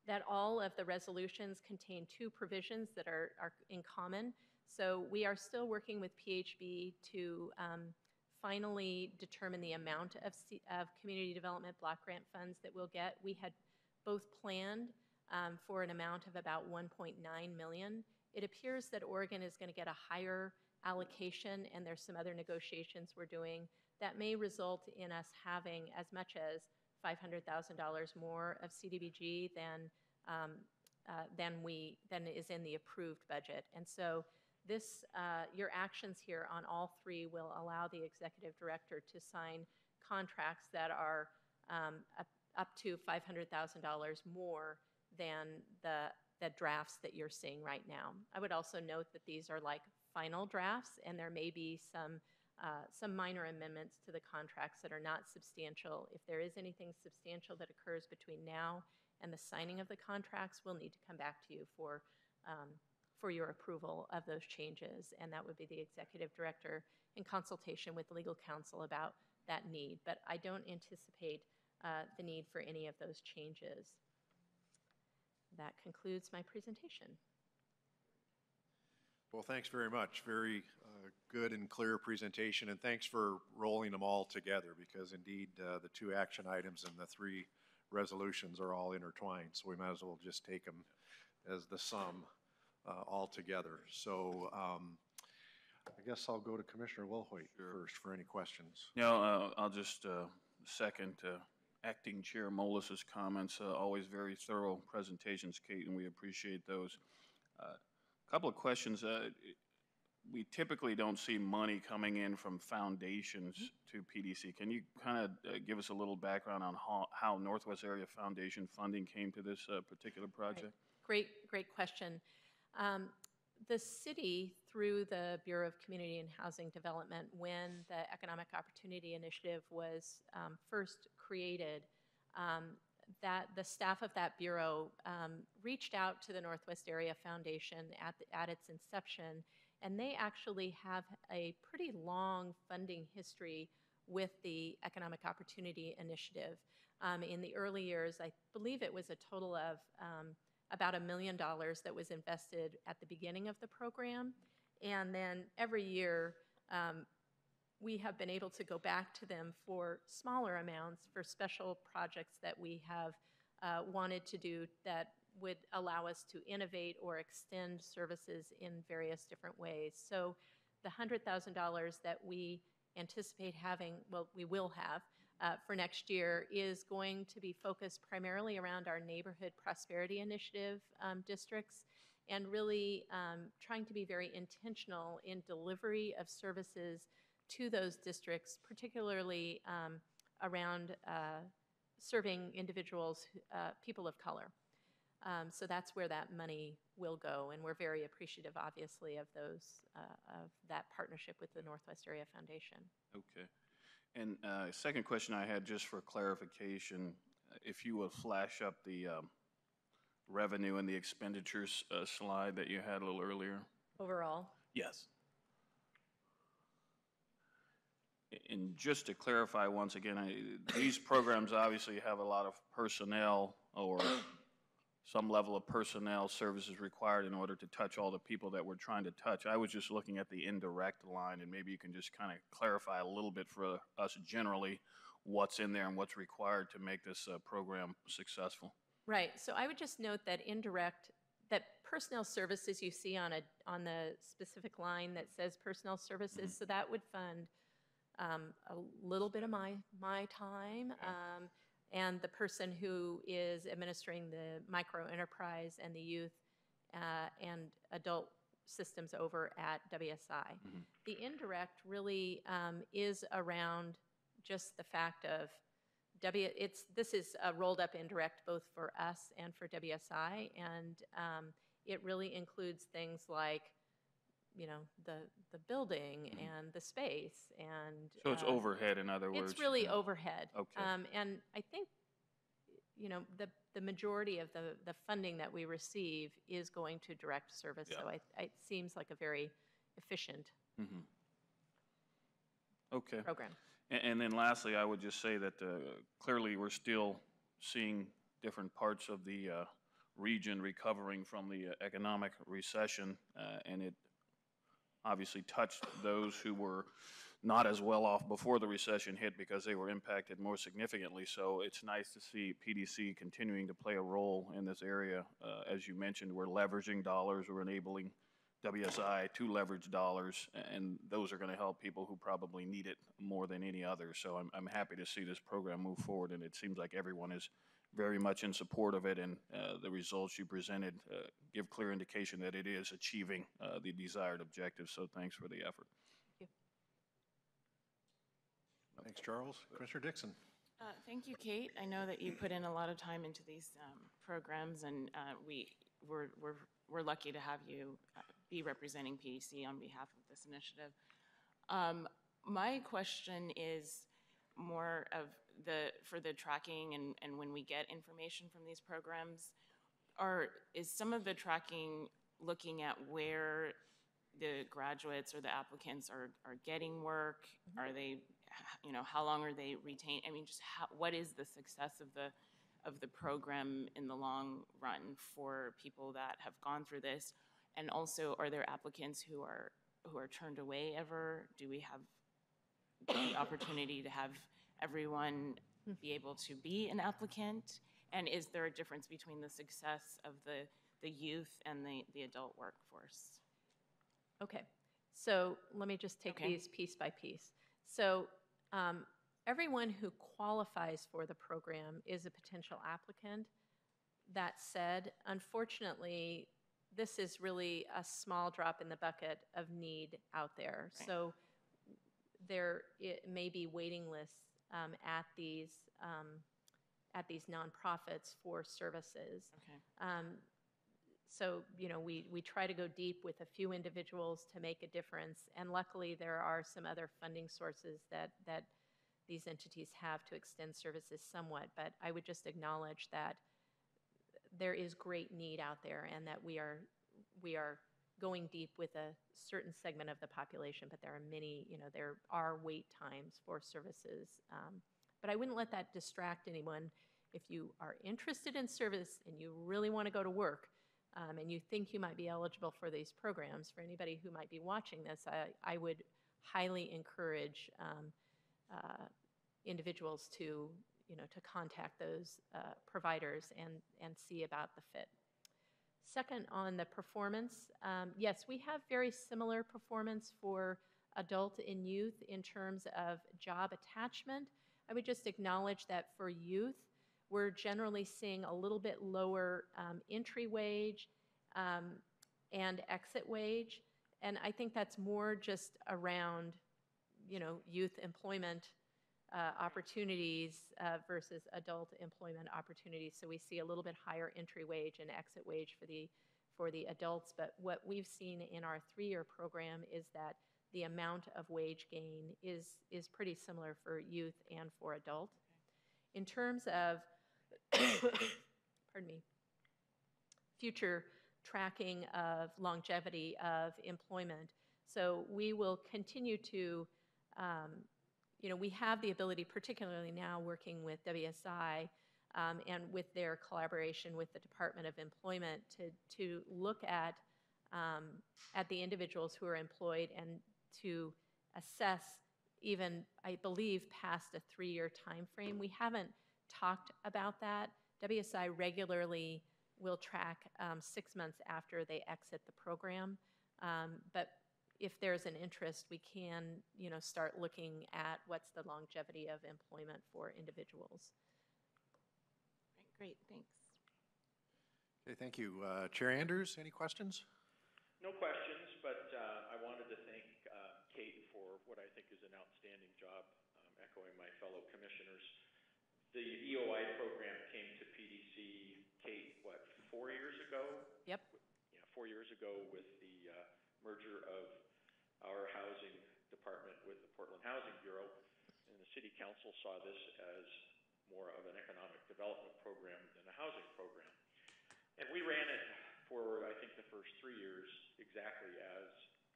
that all of the resolutions contain 2 provisions that are in common. So we are still working with PHB to finally determine the amount of community development block grant funds that we'll get. We had both planned for an amount of about 1.9 million. It appears that Oregon is going to get a higher allocation, and there's some other negotiations we're doing that may result in us having as much as $500,000 more of CDBG than is in the approved budget. And so this, your actions here on all three will allow the executive director to sign contracts that are up to $500,000 more than the drafts that you're seeing right now. I would also note that these are like final drafts, and there may be some minor amendments to the contracts that are not substantial. If there is anything substantial that occurs between now and the signing of the contracts, we'll need to come back to you for your approval of those changes, and that would be the executive director in consultation with legal counsel about that need. But I don't anticipate the need for any of those changes. That concludes my presentation. Well, thanks very much. Very good and clear presentation, and thanks for rolling them all together, because indeed the two action items and the three resolutions are all intertwined, so we might as well just take them as the sum all together. So I guess I'll go to Commissioner Wilhoit first for any questions. Yeah, I'll just second Acting Chair Molis's comments. Always very thorough presentations, Kate, and we appreciate those. A couple of questions. We typically don't see money coming in from foundations to PDC. Can you kind of give us a little background on how Northwest Area Foundation funding came to this particular project? Right. Great question. The city, through the Bureau of Community and Housing Development, when the Economic Opportunity Initiative was first created, that the staff of that bureau reached out to the Northwest Area Foundation at its inception, and they actually have a pretty long funding history with the Economic Opportunity Initiative. In the early years, I believe it was a total of about $1 million that was invested at the beginning of the program, and then every year we have been able to go back to them for smaller amounts for special projects that we have wanted to do that would allow us to innovate or extend services in various different ways. So the $100,000 that we anticipate having, well, we will have for next year, is going to be focused primarily around our Neighborhood Prosperity Initiative districts, and really trying to be very intentional in delivery of services to those districts, particularly around serving individuals, people of color. So that's where that money will go, and we're very appreciative, obviously, of that partnership with the Northwest Area Foundation. Okay. And second question I had, just for clarification, if you would flash up the revenue and the expenditures slide that you had a little earlier. Overall? Yes. And just to clarify once again, these programs obviously have a lot of personnel or some level of personnel services required in order to touch all the people that we're trying to touch. I was just looking at the indirect line, and maybe you can just kind of clarify a little bit for us generally what's in there and what's required to make this program successful. Right. So I would just note that that personnel services you see on the specific line that says personnel services, so that would fund a little bit of my time, and the person who is administering the micro enterprise and the youth and adult systems over at WSI. The indirect really is around just the fact of this is a rolled up indirect both for us and for WSI, and it really includes things like, you know, the building and the space, and so it's overhead, in other words. It's really overhead. Okay. And I think, you know, the majority of the funding that we receive is going to direct service. Yeah. So it seems like a very efficient Okay. program. And then lastly, I would just say that clearly we're still seeing different parts of the region recovering from the economic recession, and it obviously touched those who were not as well off before the recession hit because they were impacted more significantly. So it's nice to see PDC continuing to play a role in this area. As you mentioned, we're leveraging dollars, we're enabling WSI to leverage dollars, and those are going to help people who probably need it more than any other. So I'm happy to see this program move forward, and it seems like everyone is very much in support of it, and the results you presented give clear indication that it is achieving the desired objectives. So thanks for the effort. Thanks, Charles. Commissioner Dixon. Thank you, Kate. I know that you put in a lot of time into these programs, and we're lucky to have you be representing PDC on behalf of this initiative. My question is more of for the tracking and when we get information from these programs, is some of the tracking looking at where the graduates or the applicants are getting work? Are they, how long are they retained? I mean, just what is the success of the program in the long run for people that have gone through this? And also, are there applicants who are turned away ever? Do we have the opportunity to have everyone be able to be an applicant? And is there a difference between the success of the youth and the adult workforce? Okay, so let me just take these piece by piece. So everyone who qualifies for the program is a potential applicant. That said, unfortunately, this is really a small drop in the bucket of need out there. Right. So there may be waiting lists at these nonprofits for services. Okay. So, we try to go deep with a few individuals to make a difference, and luckily there are some other funding sources that these entities have to extend services somewhat, but I would just acknowledge that there is great need out there and that we are going deep with a certain segment of the population, but there are many, there are wait times for services. But I wouldn't let that distract anyone. If you are interested in service and you really want to go to work, and you think you might be eligible for these programs, for anybody who might be watching this, I would highly encourage individuals to contact those providers and see about the fit. Second, on the performance, yes, we have very similar performance for adult and youth in terms of job attachment. I would just acknowledge that for youth, we're generally seeing a little bit lower entry wage and exit wage, and I think that's more just around, youth employment opportunities versus adult employment opportunities. So we see a little bit higher entry wage and exit wage for the adults, but what we've seen in our 3-year program is that the amount of wage gain is pretty similar for youth and for adult. In terms of pardon me, future tracking of longevity of employment. So we will continue to, we have the ability, particularly now working with WSI and with their collaboration with the Department of Employment to look at the individuals who are employed and to assess even, I believe, past a 3-year time frame. We haven't talked about that. WSI regularly will track 6 months after they exit the program, but if there's an interest, we can, start looking at what's the longevity of employment for individuals. Great, thanks. Okay, thank you. Chair Anders, any questions? No questions, but I wanted to thank Kate for what I think is an outstanding job, echoing my fellow commissioners. The EOI program came to PDC, Kate, 4 years ago? Yep. Yeah, 4 years ago with the merger of our housing department with the Portland Housing Bureau, and the City Council saw this as more of an economic development program than a housing program. And we ran it for, I think, the first 3 years exactly as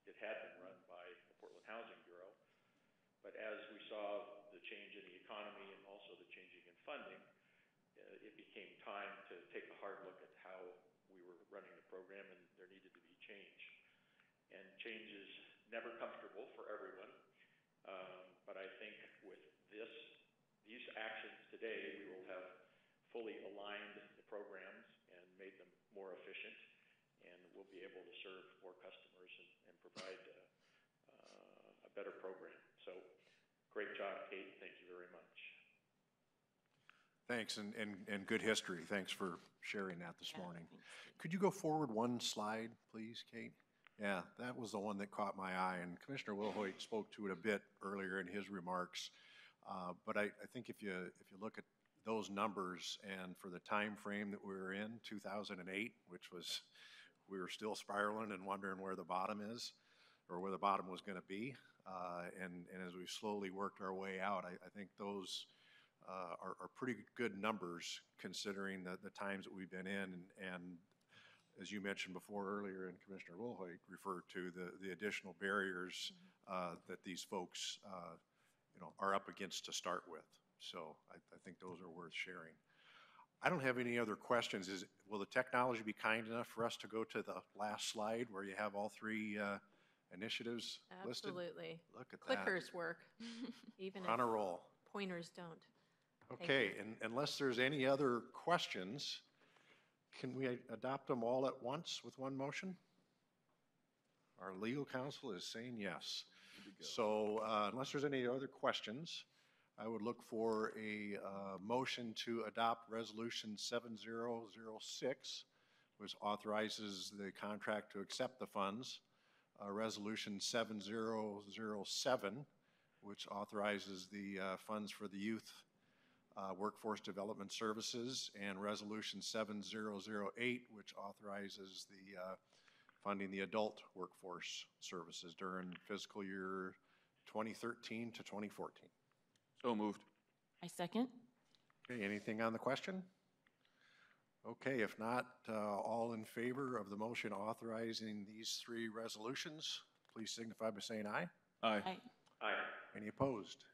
it had been run by the Portland Housing Bureau. But as we saw the change in the economy and also the changing in funding, it became time to take a hard look at how we were running the program, and there needed to be change. And changes never comfortable for everyone. But I think with these actions today, we will have fully aligned the programs and made them more efficient, and we'll be able to serve more customers and provide a better program. So great job, Kate. Thank you very much. Thanks, and good history. Thanks for sharing that this morning. Thanks, Steve. Could you go forward one slide, please, Kate? Yeah, that was the one that caught my eye, and Commissioner Wilhoit spoke to it a bit earlier in his remarks. But I think if you look at those numbers and for the time frame that we were in, 2008, which was, we were still spiraling and wondering where the bottom is, or where the bottom was going to be. And as we slowly worked our way out, I think those are pretty good numbers considering the times that we've been in. And as you mentioned before earlier, and Commissioner Wilhoit referred to the additional barriers that these folks are up against to start with. So I think those are worth sharing. I don't have any other questions. Will the technology be kind enough for us to go to the last slide where you have all three initiatives listed? Absolutely. Look at that. Clickers work, even We're on a if roll. pointers don't. Thank Okay, you. and unless there's any other questions, can we adopt them all at once with one motion? Our legal counsel is saying yes. So unless there's any other questions, I would look for a motion to adopt Resolution 7006, which authorizes the contract to accept the funds. Resolution 7007, which authorizes the funds for the Youth Workforce Development Services, and Resolution 7008, which authorizes the funding the Adult Workforce Services during fiscal year 2013 to 2014. So moved. I second. Okay, anything on the question? Okay, if not, all in favor of the motion authorizing these three resolutions, please signify by saying aye. Aye. Aye. Aye. Any opposed?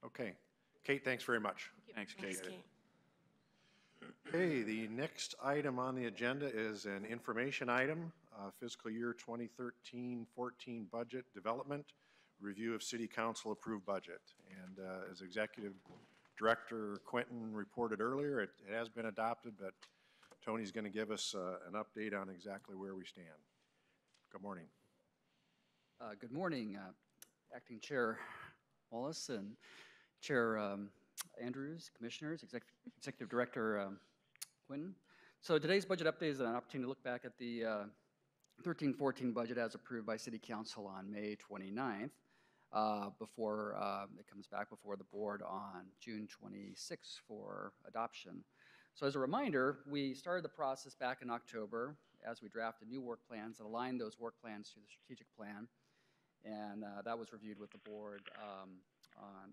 Okay. Kate, thanks very much. Thanks, Thanks, Kate. Kate. Okay, the next item on the agenda is an information item, fiscal year 2013-14 budget development, review of city council approved budget. And as Executive Director Quinton reported earlier, it has been adopted, but Tony's going to give us an update on exactly where we stand. Good morning. Good morning, Acting Chair Wallace and Chair Andrews, Commissioners, Executive Director Quinton. So today's budget update is an opportunity to look back at the 13-14 budget as approved by City Council on May 29th before it comes back before the board on June 26th for adoption. So as a reminder, we started the process back in October as we drafted new work plans and aligned those work plans to the strategic plan. And that was reviewed with the board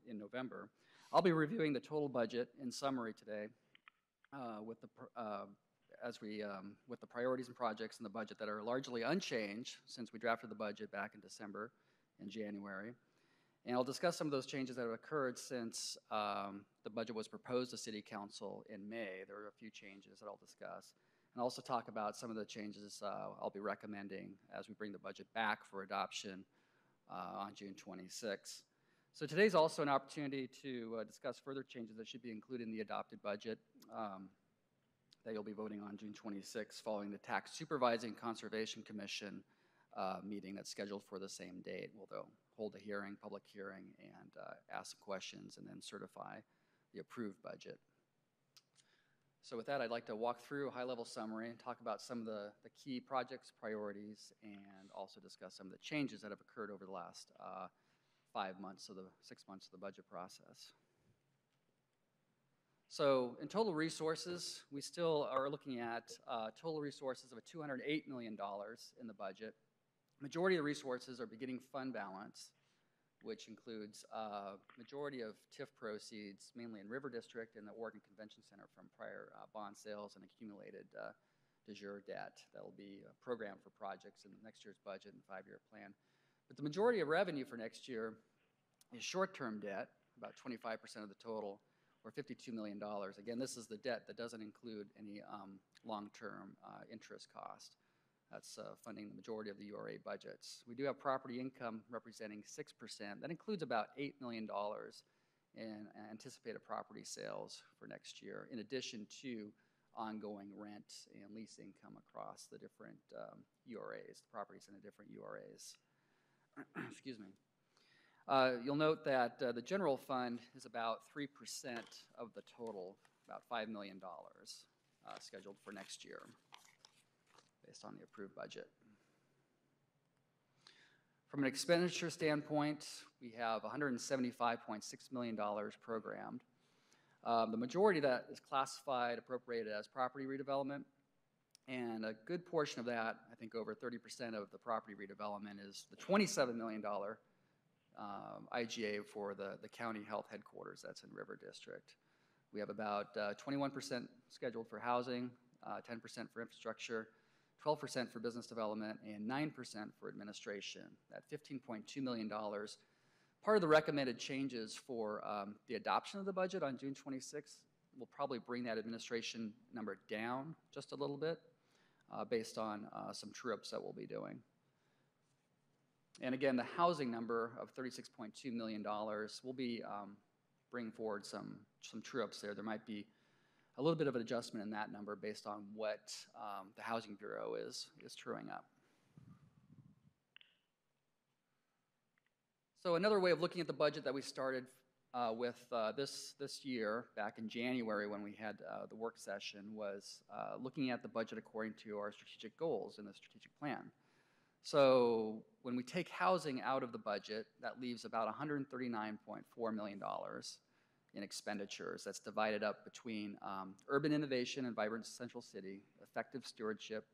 in November. I'll be reviewing the total budget in summary today with the priorities and projects in the budget that are largely unchanged since we drafted the budget back in December and January. And I'll discuss some of those changes that have occurred since the budget was proposed to City Council in May. There are a few changes that I'll discuss. And also talk about some of the changes I'll be recommending as we bring the budget back for adoption on June 26th. So today's also an opportunity to discuss further changes that should be included in the adopted budget that you'll be voting on June 26th following the Tax Supervising Conservation Commission meeting that's scheduled for the same date. They'll hold a hearing, public hearing, and ask some questions and then certify the approved budget. So with that, I'd like to walk through a high-level summary and talk about some of the key projects, priorities, and also discuss some of the changes that have occurred over the last 6 months of the budget process. So in total resources, we still are looking at total resources of $208 million in the budget. Majority of the resources are beginning fund balance, which includes majority of TIF proceeds, mainly in River District and the Oregon Convention Center from prior bond sales and accumulated de jure debt that will be programmed for projects in next year's budget and 5-year plan. But the majority of revenue for next year is short-term debt, about 25% of the total, or $52 million. Again, this is the debt that doesn't include any long-term interest cost. That's funding the majority of the URA budgets. We do have property income representing 6%. That includes about $8 million in anticipated property sales for next year, in addition to ongoing rent and lease income across the different URAs, the properties in the different URAs. Excuse me. You'll note that the general fund is about 3% of the total, about $5 million scheduled for next year, based on the approved budget. From an expenditure standpoint, we have $175.6 million programmed. The majority of that is classified, appropriated as property redevelopment, and a good portion of that, I think over 30% of the property redevelopment, is the $27 million IGA for the county health headquarters that's in River District. We have about 21% scheduled for housing, 10% for infrastructure, 12% for business development, and 9% for administration. That $15.2 million, part of the recommended changes for the adoption of the budget on June 26th will probably bring that administration number down just a little bit based on some true-ups that we'll be doing. And again, the housing number of $36.2 million will be bringing forward some true-ups there. There might be a little bit of an adjustment in that number based on what the Housing Bureau is truing up. So another way of looking at the budget that we started with this year, back in January when we had the work session, was looking at the budget according to our strategic goals in the strategic plan. So when we take housing out of the budget, that leaves about $139.4 million in expenditures. That's divided up between urban innovation and vibrant central city, effective stewardship,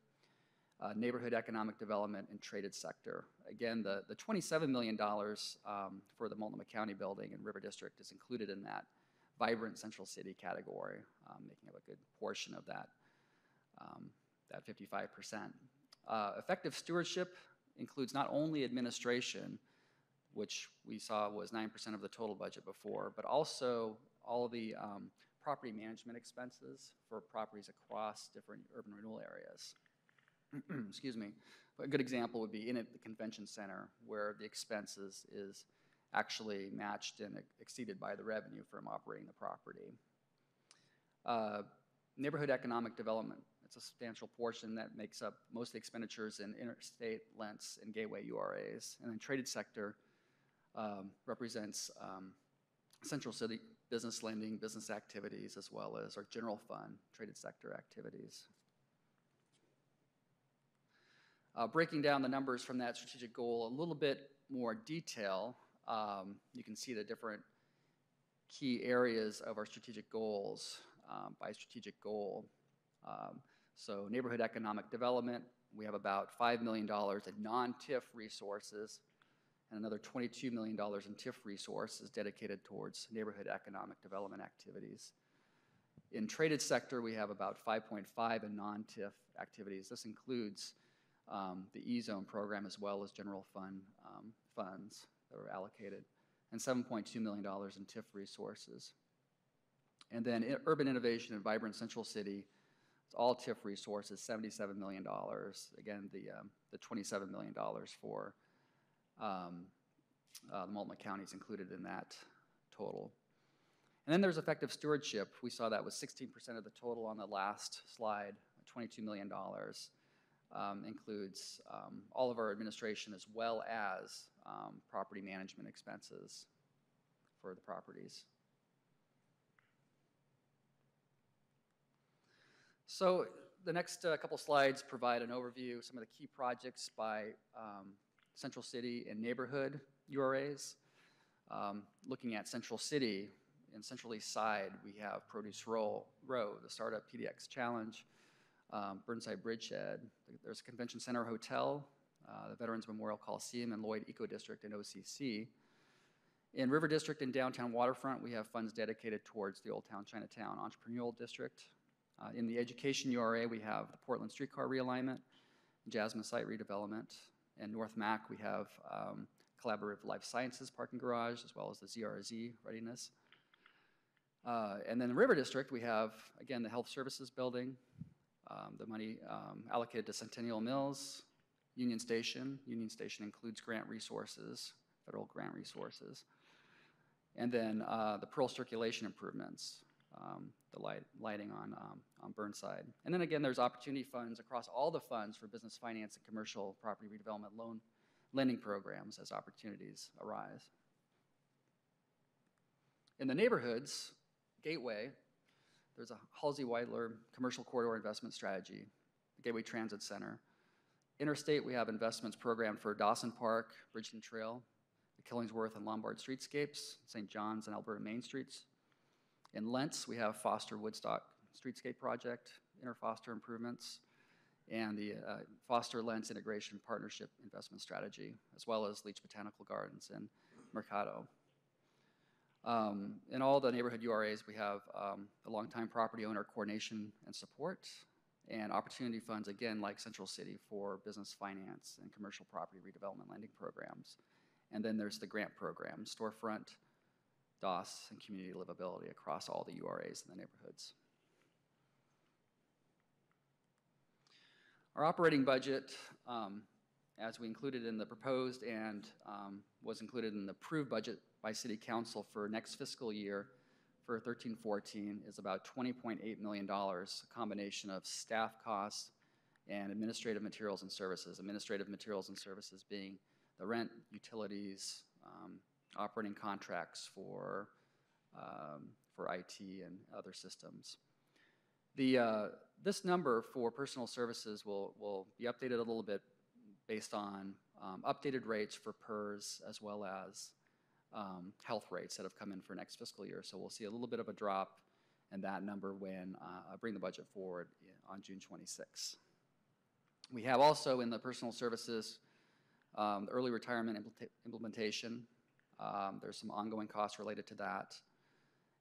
neighborhood economic development, and traded sector. Again, the $27 million for the Multnomah County building in River District is included in that vibrant central city category, making up a good portion of that, that 55%. Effective stewardship includes not only administration, which we saw was 9% of the total budget before, but also all of the property management expenses for properties across different urban renewal areas. Excuse me. A good example would be in the convention center, where the expenses is actually matched and exceeded by the revenue from operating the property. Neighborhood economic development. It's a substantial portion that makes up most of the expenditures in interstate, lents, and gateway URAs. And then traded sector represents central city business lending, business activities, as well as our general fund traded sector activities. Breaking down the numbers from that strategic goal a little bit more detail, you can see the different key areas of our strategic goals by strategic goal. So neighborhood economic development, we have about $5 million in non-TIF resources and another $22 million in TIF resources dedicated towards neighborhood economic development activities. In traded sector, we have about 5.5 in non-TIF activities. This includes the E-zone program as well as general fund funds that are allocated, and $7.2 million in TIF resources. And then urban innovation and vibrant central city, it's all TIF resources, $77 million. Again, the $27 million for the Multnomah County is included in that total. And then there's effective stewardship. We saw that was 16% of the total on the last slide, $22 million. Includes all of our administration as well as property management expenses for the properties. So the next couple slides provide an overview of some of the key projects by Central City and neighborhood URAs. Looking at Central City, in Central East Side, we have Produce Row, the Startup PDX Challenge, Burnside Bridgehead. There's a Convention Center Hotel, the Veterans Memorial Coliseum, and Lloyd Eco District and OCC. In River District and Downtown Waterfront, we have funds dedicated towards the Old Town Chinatown Entrepreneurial District. In the Education URA, we have the Portland Streetcar Realignment, Jasmine Site Redevelopment. In North Mac, we have Collaborative Life Sciences Parking Garage, as well as the ZRZ Readiness. And then in the River District, we have, again, the Health Services Building, The money allocated to Centennial Mills, Union Station. Union Station includes grant resources, federal grant resources. And then the Pearl circulation improvements, the lighting on Burnside. And then again, there's opportunity funds across all the funds for business finance and commercial property redevelopment lending programs as opportunities arise. In the neighborhoods, Gateway, there's a Halsey-Weidler Commercial Corridor Investment Strategy, the Gateway Transit Center. Interstate, we have investments programmed for Dawson Park, Bridgeton Trail, the Killingsworth and Lombard Streetscapes, St. John's and Alberta Main Streets. In Lentz, we have Foster Woodstock Streetscape Project, Interfoster improvements, and the Foster Lentz Integration Partnership Investment Strategy, as well as Leach Botanical Gardens and Mercado. In all the neighborhood URAs, we have the longtime property owner coordination and support, and opportunity funds, again, like Central City for business finance and commercial property redevelopment lending programs. And then there's the grant program, Storefront, DOS, and community livability across all the URAs in the neighborhoods. Our operating budget, as we included in the proposed and was included in the approved budget by City Council for next fiscal year for 13-14, is about $20.8 million, a combination of staff costs and administrative materials and services. Administrative materials and services being the rent, utilities, operating contracts for IT and other systems. This number for personal services will be updated a little bit based on updated rates for PERS as well as health rates that have come in for next fiscal year. So we'll see a little bit of a drop in that number when I bring the budget forward on June 26. We have also in the personal services the early retirement implementation. There's some ongoing costs related to that,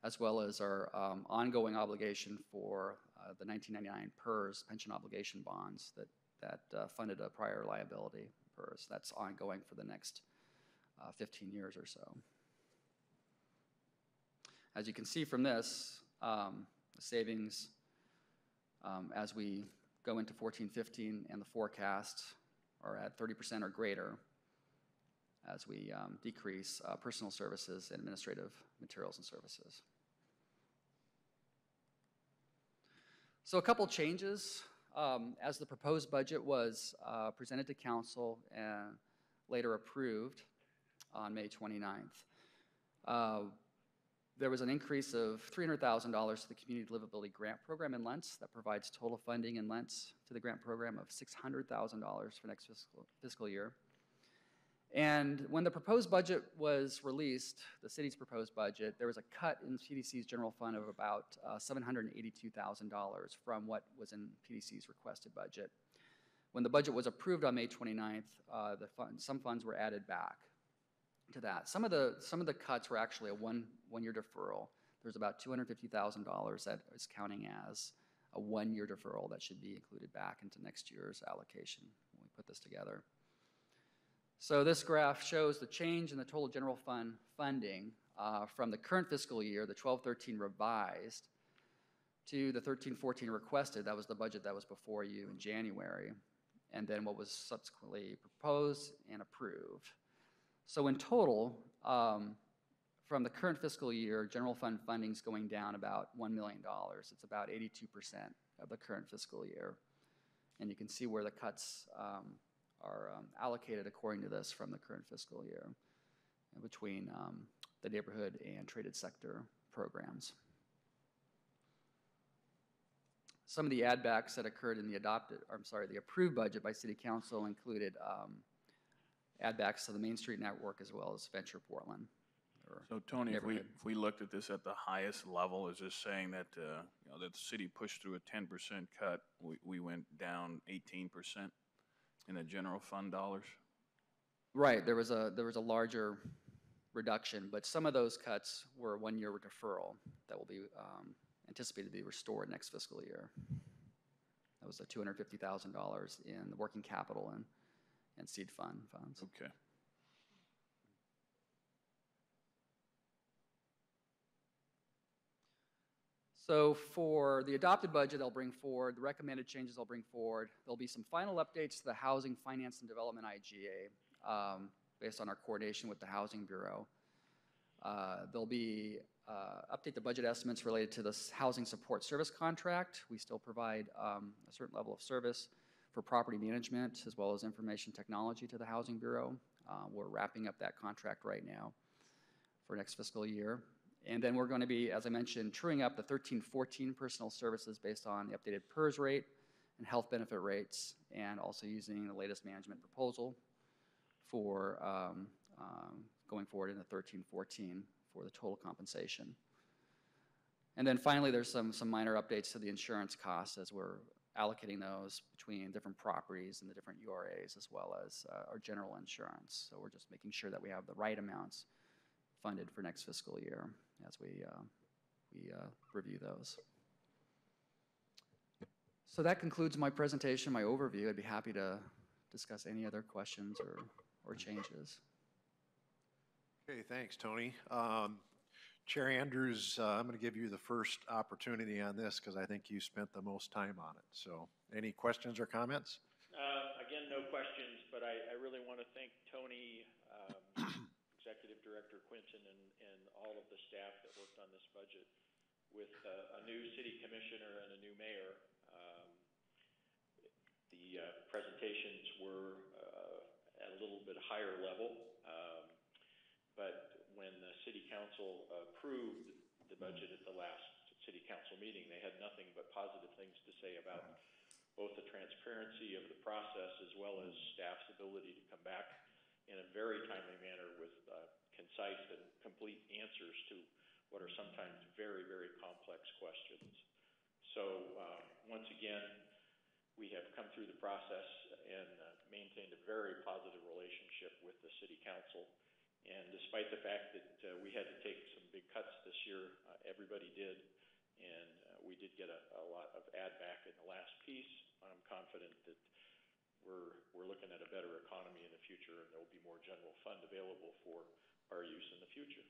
as well as our ongoing obligation for the 1999 PERS pension obligation bonds that funded a prior liability PERS. That's ongoing for the next 15 years or so. As you can see from this, the savings as we go into 14-15 and the forecast are at 30% or greater as we decrease personal services and administrative materials and services. So a couple changes as the proposed budget was presented to council and later approved on May 29th. There was an increase of $300,000 to the Community Livability Grant Program in Lentz that provides total funding in Lentz to the grant program of $600,000 for next fiscal year. And when the proposed budget was released, the city's proposed budget, there was a cut in PDC's general fund of about $782,000 from what was in PDC's requested budget. When the budget was approved on May 29th, some funds were added back to that. Some of the cuts were actually a one-year deferral. There's about $250,000 that is counting as a one-year deferral that should be included back into next year's allocation when we put this together. So this graph shows the change in the total general fund funding from the current fiscal year, the 12-13 revised, to the 13-14 requested. That was the budget that was before you in January, and then what was subsequently proposed and approved. So in total, from the current fiscal year, general fund funding is going down about $1 million. It's about 82% of the current fiscal year. And you can see where the cuts are allocated according to this from the current fiscal year between the neighborhood and traded sector programs. Some of the add backs that occurred in the approved budget by City Council included add backs to the Main Street network as well as Venture Portland. So Tony, if we looked at this at the highest level, is this saying that that the city pushed through a 10% cut, we went down 18% in the general fund dollars? Right, there was a larger reduction, but some of those cuts were one-year deferral that will be anticipated to be restored next fiscal year. That was the $250,000 in the working capital and seed funds. Okay. So for the adopted budget, they'll bring forward, the recommended changes they'll bring forward, there'll be some final updates to the Housing Finance and Development IGA based on our coordination with the Housing Bureau. There'll be update the budget estimates related to this housing support service contract. We still provide a certain level of service for property management as well as information technology to the Housing Bureau. We're wrapping up that contract right now for next fiscal year. And then we're going to be, as I mentioned, truing up the 13-14 personal services based on the updated PERS rate and health benefit rates, and also using the latest management proposal for going forward into 13-14 for the total compensation. And then finally, there's some minor updates to the insurance costs as we're allocating those between different properties and the different URAs, as well as our general insurance. So we're just making sure that we have the right amounts funded for next fiscal year as we review those. So that concludes my presentation, my overview. I'd be happy to discuss any other questions or changes. Okay, thanks, Tony. Chair Andrews, I'm going to give you the first opportunity on this because I think you spent the most time on it. So any questions or comments? Again, no questions, but I really want to thank Tony, Executive Director Quinton, and all of the staff that worked on this budget. With a new city commissioner and a new mayor, the presentations were at a little bit higher level, but when the city council approved the budget at the last city council meeting, they had nothing but positive things to say about both the transparency of the process as well as staff's ability to come back in a very timely manner with concise and complete answers to what are sometimes very, very complex questions. So once again, we have come through the process and maintained a very positive relationship with the city council. And despite the fact that we had to take some big cuts this year, everybody did, and we did get a lot of add back in the last piece. I'm confident that we're looking at a better economy in the future, and there will be more general fund available for our use in the future.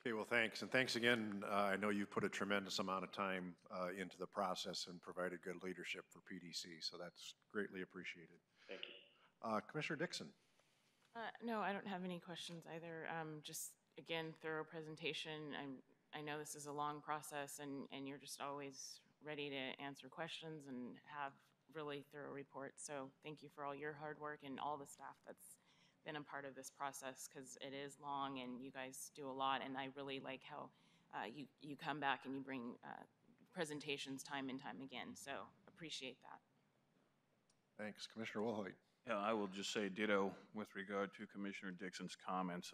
Okay, well, thanks. And thanks again. I know you've put a tremendous amount of time into the process and provided good leadership for PDC, so that's greatly appreciated. Thank you. Commissioner Dixon. No, I don't have any questions either. Just, again, thorough presentation. I know this is a long process, and you're just always ready to answer questions and have really thorough reports. So thank you for all your hard work and all the staff that's been a part of this process, because it is long and you guys do a lot. And I really like how you come back and you bring presentations time and time again. So appreciate that. Thanks. Commissioner Wilhoit. Yeah, I will just say ditto with regard to Commissioner Dixon's comments.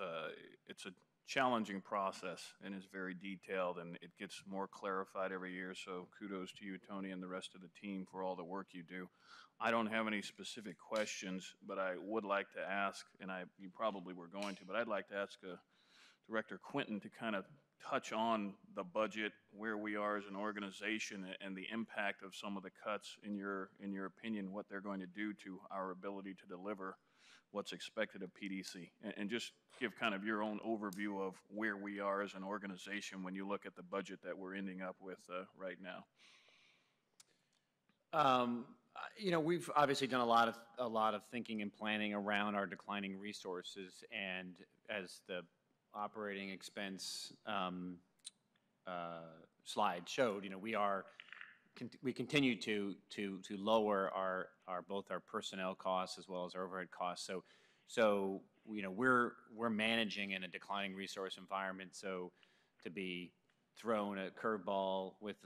It's a challenging process and is very detailed, and it gets more clarified every year. So kudos to you, Tony, and the rest of the team for all the work you do. I don't have any specific questions, but I would like to ask, and you probably were going to, but I'd like to ask Director Quinton to kind of touch on the budget, where we are as an organization, and the impact of some of the cuts, in your opinion, what they're going to do to our ability to deliver what's expected of PDC. And just give kind of your own overview of where we are as an organization when you look at the budget that we're ending up with right now. You know, we've obviously done a lot of thinking and planning around our declining resources, and as the operating expense slide showed, you know, we continue to lower both our personnel costs as well as our overhead costs. So you know, we're managing in a declining resource environment. So to be thrown a curveball with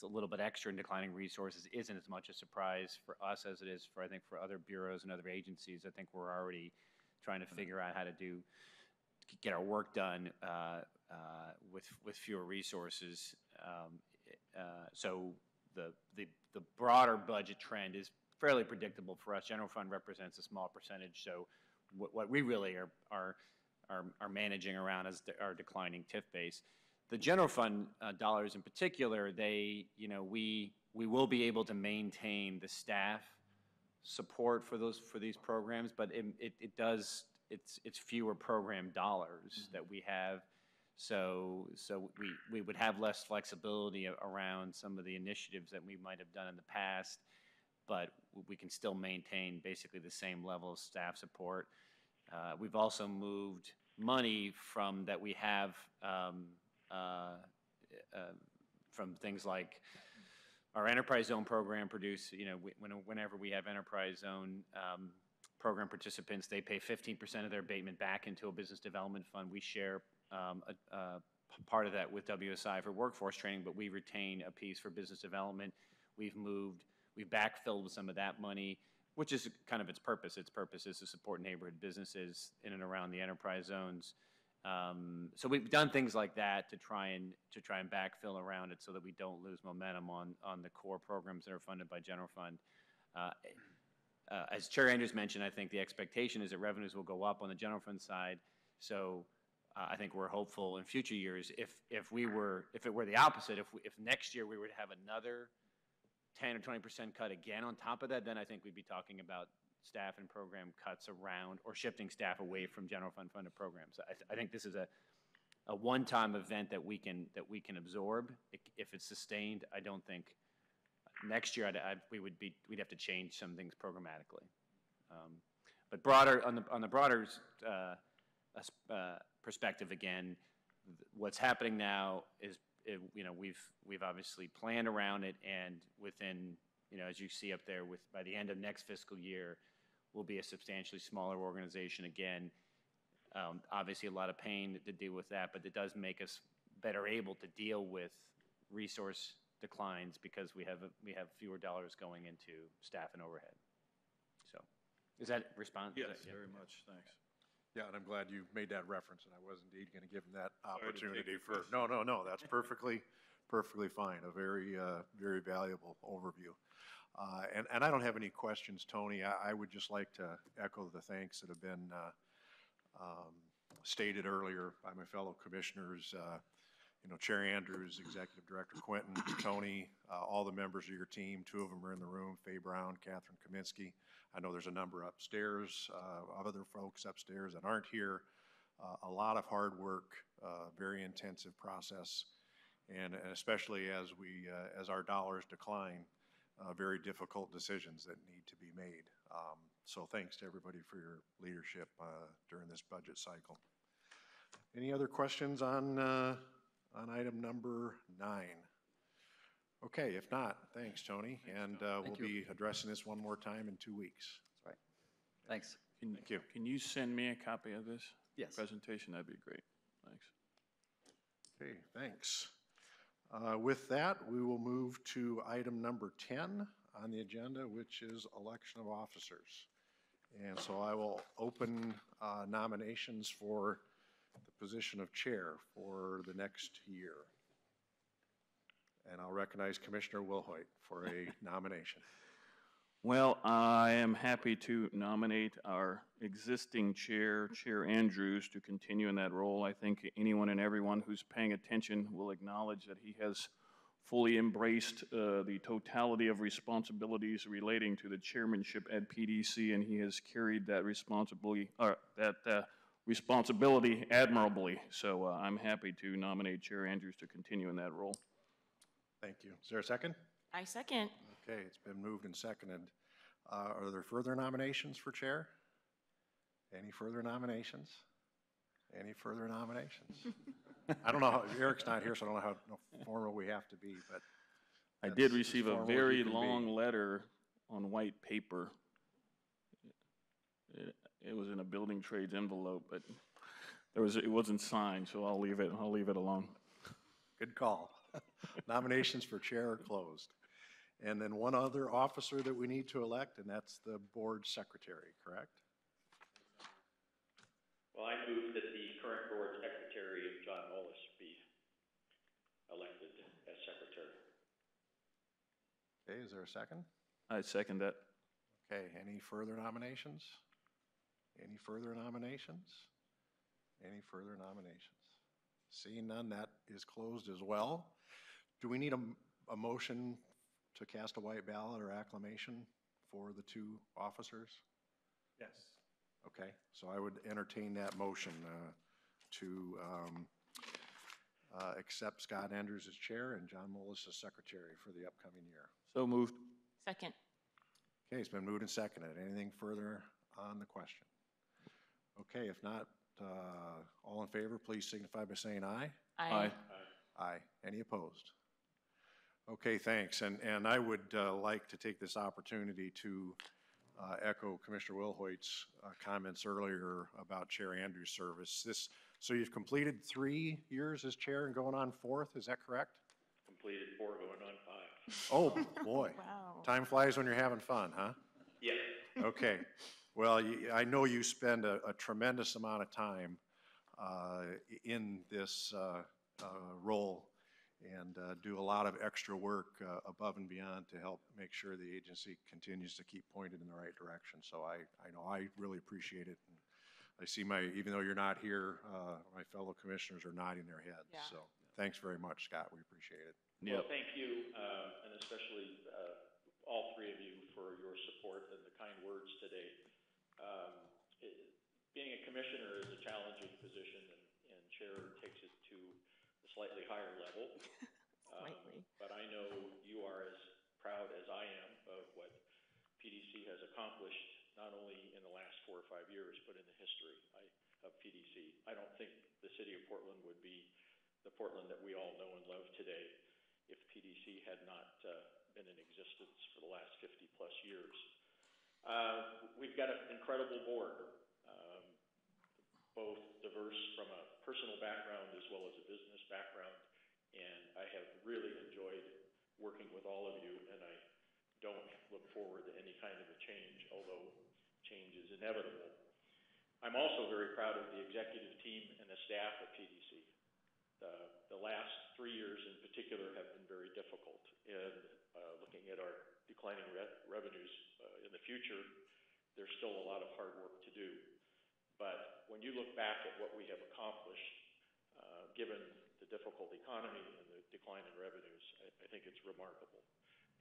a little bit extra in declining resources isn't as much a surprise for us as it is for, I think, for other bureaus and other agencies. I think we're already trying to figure out how to get our work done with fewer resources. So the broader budget trend is fairly predictable for us. General fund represents a small percentage, so what we really are managing around is our declining TIF base. The general fund dollars in particular, we will be able to maintain the staff support for these programs, but it's fewer program dollars that we have. So we would have less flexibility around some of the initiatives that we might have done in the past, but we can still maintain basically the same level of staff support. We've also moved money from that we have from things like our enterprise zone program whenever we have enterprise zone program participants, they pay 15% of their abatement back into a business development fund. We share part of that with WSI for workforce training, but we retain a piece for business development. We've backfilled some of that money, which is kind of its purpose. Its purpose is to support neighborhood businesses in and around the enterprise zones. So we've done things like that to try and backfill around it so that we don't lose momentum on the core programs that are funded by general fund. As Chair Andrews mentioned, I think the expectation is that revenues will go up on the general fund side. So I think we're hopeful in future years if it were the opposite, if next year we were to have another 10 or 20% cut again on top of that, then I think we'd be talking about staff and program cuts around or shifting staff away from general fund funded programs. I think this is a one-time event that we can absorb. If it's sustained, I don't think next year we'd have to change some things programmatically. But broader on the broader perspective, again, what's happening now is we've obviously planned around it, and within as you see up there, by the end of next fiscal year, we'll be a substantially smaller organization again. Obviously, a lot of pain to deal with that, but it does make us better able to deal with resource declines because we have fewer dollars going into staff and overhead. So, is that response? Yes, very much. Thanks. Yeah, and I'm glad you made that reference, and I was indeed going to give him that Sorry to opportunity take for. your No, that's perfectly fine. A very valuable overview. And I don't have any questions, Tony. I would just like to echo the thanks that have been stated earlier by my fellow commissioners. Chair Andrews, Executive Director Quentin, Tony, all the members of your team. 2 of them are in the room, Faye Brown, Catherine Kaminsky. I know there's a number upstairs of other folks upstairs that aren't here. A lot of hard work, very intensive process, and especially as our dollars decline, very difficult decisions that need to be made. So thanks to everybody for your leadership during this budget cycle. Any other questions on item number 9? Okay, if not, thanks, Tony. And we'll be addressing this one more time in 2 weeks. That's right. Thanks. Thank you. Can you send me a copy of this Yes. presentation? That'd be great. Thanks. Okay, thanks. With that, we will move to item number 10 on the agenda, which is election of officers. And so I will open nominations for the position of chair for the next year. And I'll recognize Commissioner Wilhoit for a nomination. Well, I am happy to nominate our existing chair, Chair Andrews, to continue in that role. I think anyone and everyone who's paying attention will acknowledge that he has fully embraced the totality of responsibilities relating to the chairmanship at PDC, and he has carried that responsibility admirably. So I'm happy to nominate Chair Andrews to continue in that role. Thank you. Is there a second? I second. Okay, it's been moved and seconded. Are there further nominations for chair? Any further nominations? Any further nominations? I don't know how, Eric's not here, so I don't know how formal we have to be, but. I did that's receive as a formal as very you can be. long letter on white paper. It was in a building trades envelope, but it wasn't signed, so I'll leave it alone. Good call. Nominations for chair are closed. And then one other officer that we need to elect, and that's the board secretary, correct? Well, I move that the current board secretary, John Mullis, be elected as secretary. Okay, is there a second? I second that. Okay, any further nominations? Any further nominations? Any further nominations? Seeing none, that is closed as well. Do we need a motion to cast a white ballot or acclamation for the 2 officers? Yes. Okay, so I would entertain that motion to accept Scott Andrews as chair and John Mullis as secretary for the upcoming year. So moved. Second. Okay, it's been moved and seconded. Anything further on the question? Okay, if not, all in favor, please signify by saying aye. Aye. Aye. Any opposed? Okay, thanks. And I would like to take this opportunity to echo Commissioner Wilhoit's comments earlier about Chair Andrews' service. So you've completed 3 years as chair and going on 4th, is that correct? Completed 4, going on 5. Oh, boy. Wow. Time flies when you're having fun, huh? Yes. Okay. Well, I know you spend a tremendous amount of time in this role and do a lot of extra work above and beyond to help make sure the agency continues to keep pointed in the right direction. So I know I really appreciate it. And I see even though you're not here, my fellow commissioners are nodding their heads. Yeah. So thanks very much, Scott. We appreciate it. Well, thank you, and especially all 3 of you for your support and the kind words today. Being a commissioner is a challenging position, and chair takes it to a slightly higher level. Slightly. But I know you are as proud as I am of what PDC has accomplished, not only in the last 4 or 5 years, but in the history of PDC. I don't think the city of Portland would be the Portland that we all know and love today if PDC had not been in existence for the last 50-plus years. We've got an incredible board, both diverse from a personal background as well as a business background, and I have really enjoyed working with all of you, and I don't look forward to any kind of a change, although change is inevitable. I'm also very proud of the executive team and the staff at PDC. The last 3 years in particular have been very difficult, and looking at our declining revenues in the future, there's still a lot of hard work to do. But when you look back at what we have accomplished, given the difficult economy and the decline in revenues, I think it's remarkable.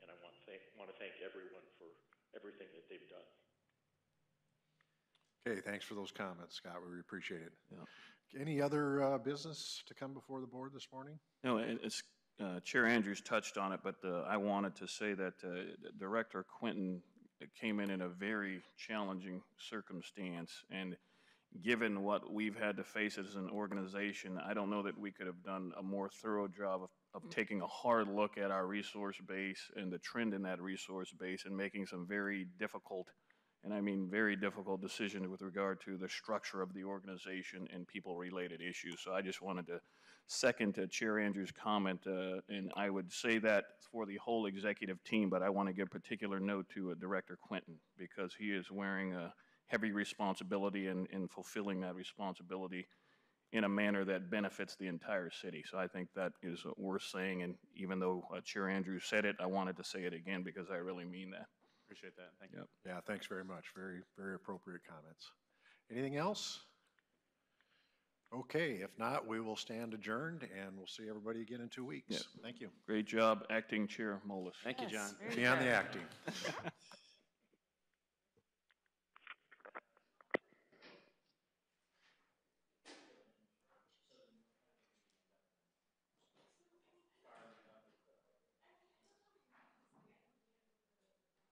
And I want to thank everyone for everything that they've done. Okay, thanks for those comments, Scott. We appreciate it. Yeah. Any other business to come before the board this morning? No, it's, Chair Andrews touched on it, but I wanted to say that Director Quinton came in a very challenging circumstance, and given what we've had to face as an organization, I don't know that we could have done a more thorough job of taking a hard look at our resource base and the trend in that resource base and making some very difficult, and I mean very difficult decisions with regard to the structure of the organization and people-related issues. So I just wanted to second Chair Andrews' comment, and I would say that for the whole executive team, but I want to give particular note to Director Quinton, because he is wearing a heavy responsibility and fulfilling that responsibility in a manner that benefits the entire city. So I think that is worth saying, and even though Chair Andrews said it, I wanted to say it again because I really mean that. Appreciate that. Thank you. Yep. Yeah, thanks very much. Very, very appropriate comments. Anything else? Okay, if not, we will stand adjourned, and we'll see everybody again in 2 weeks. Yep. Thank you. Great job, Acting Chair Mullis. Thank you, Yes, John. very Beyond the good. acting.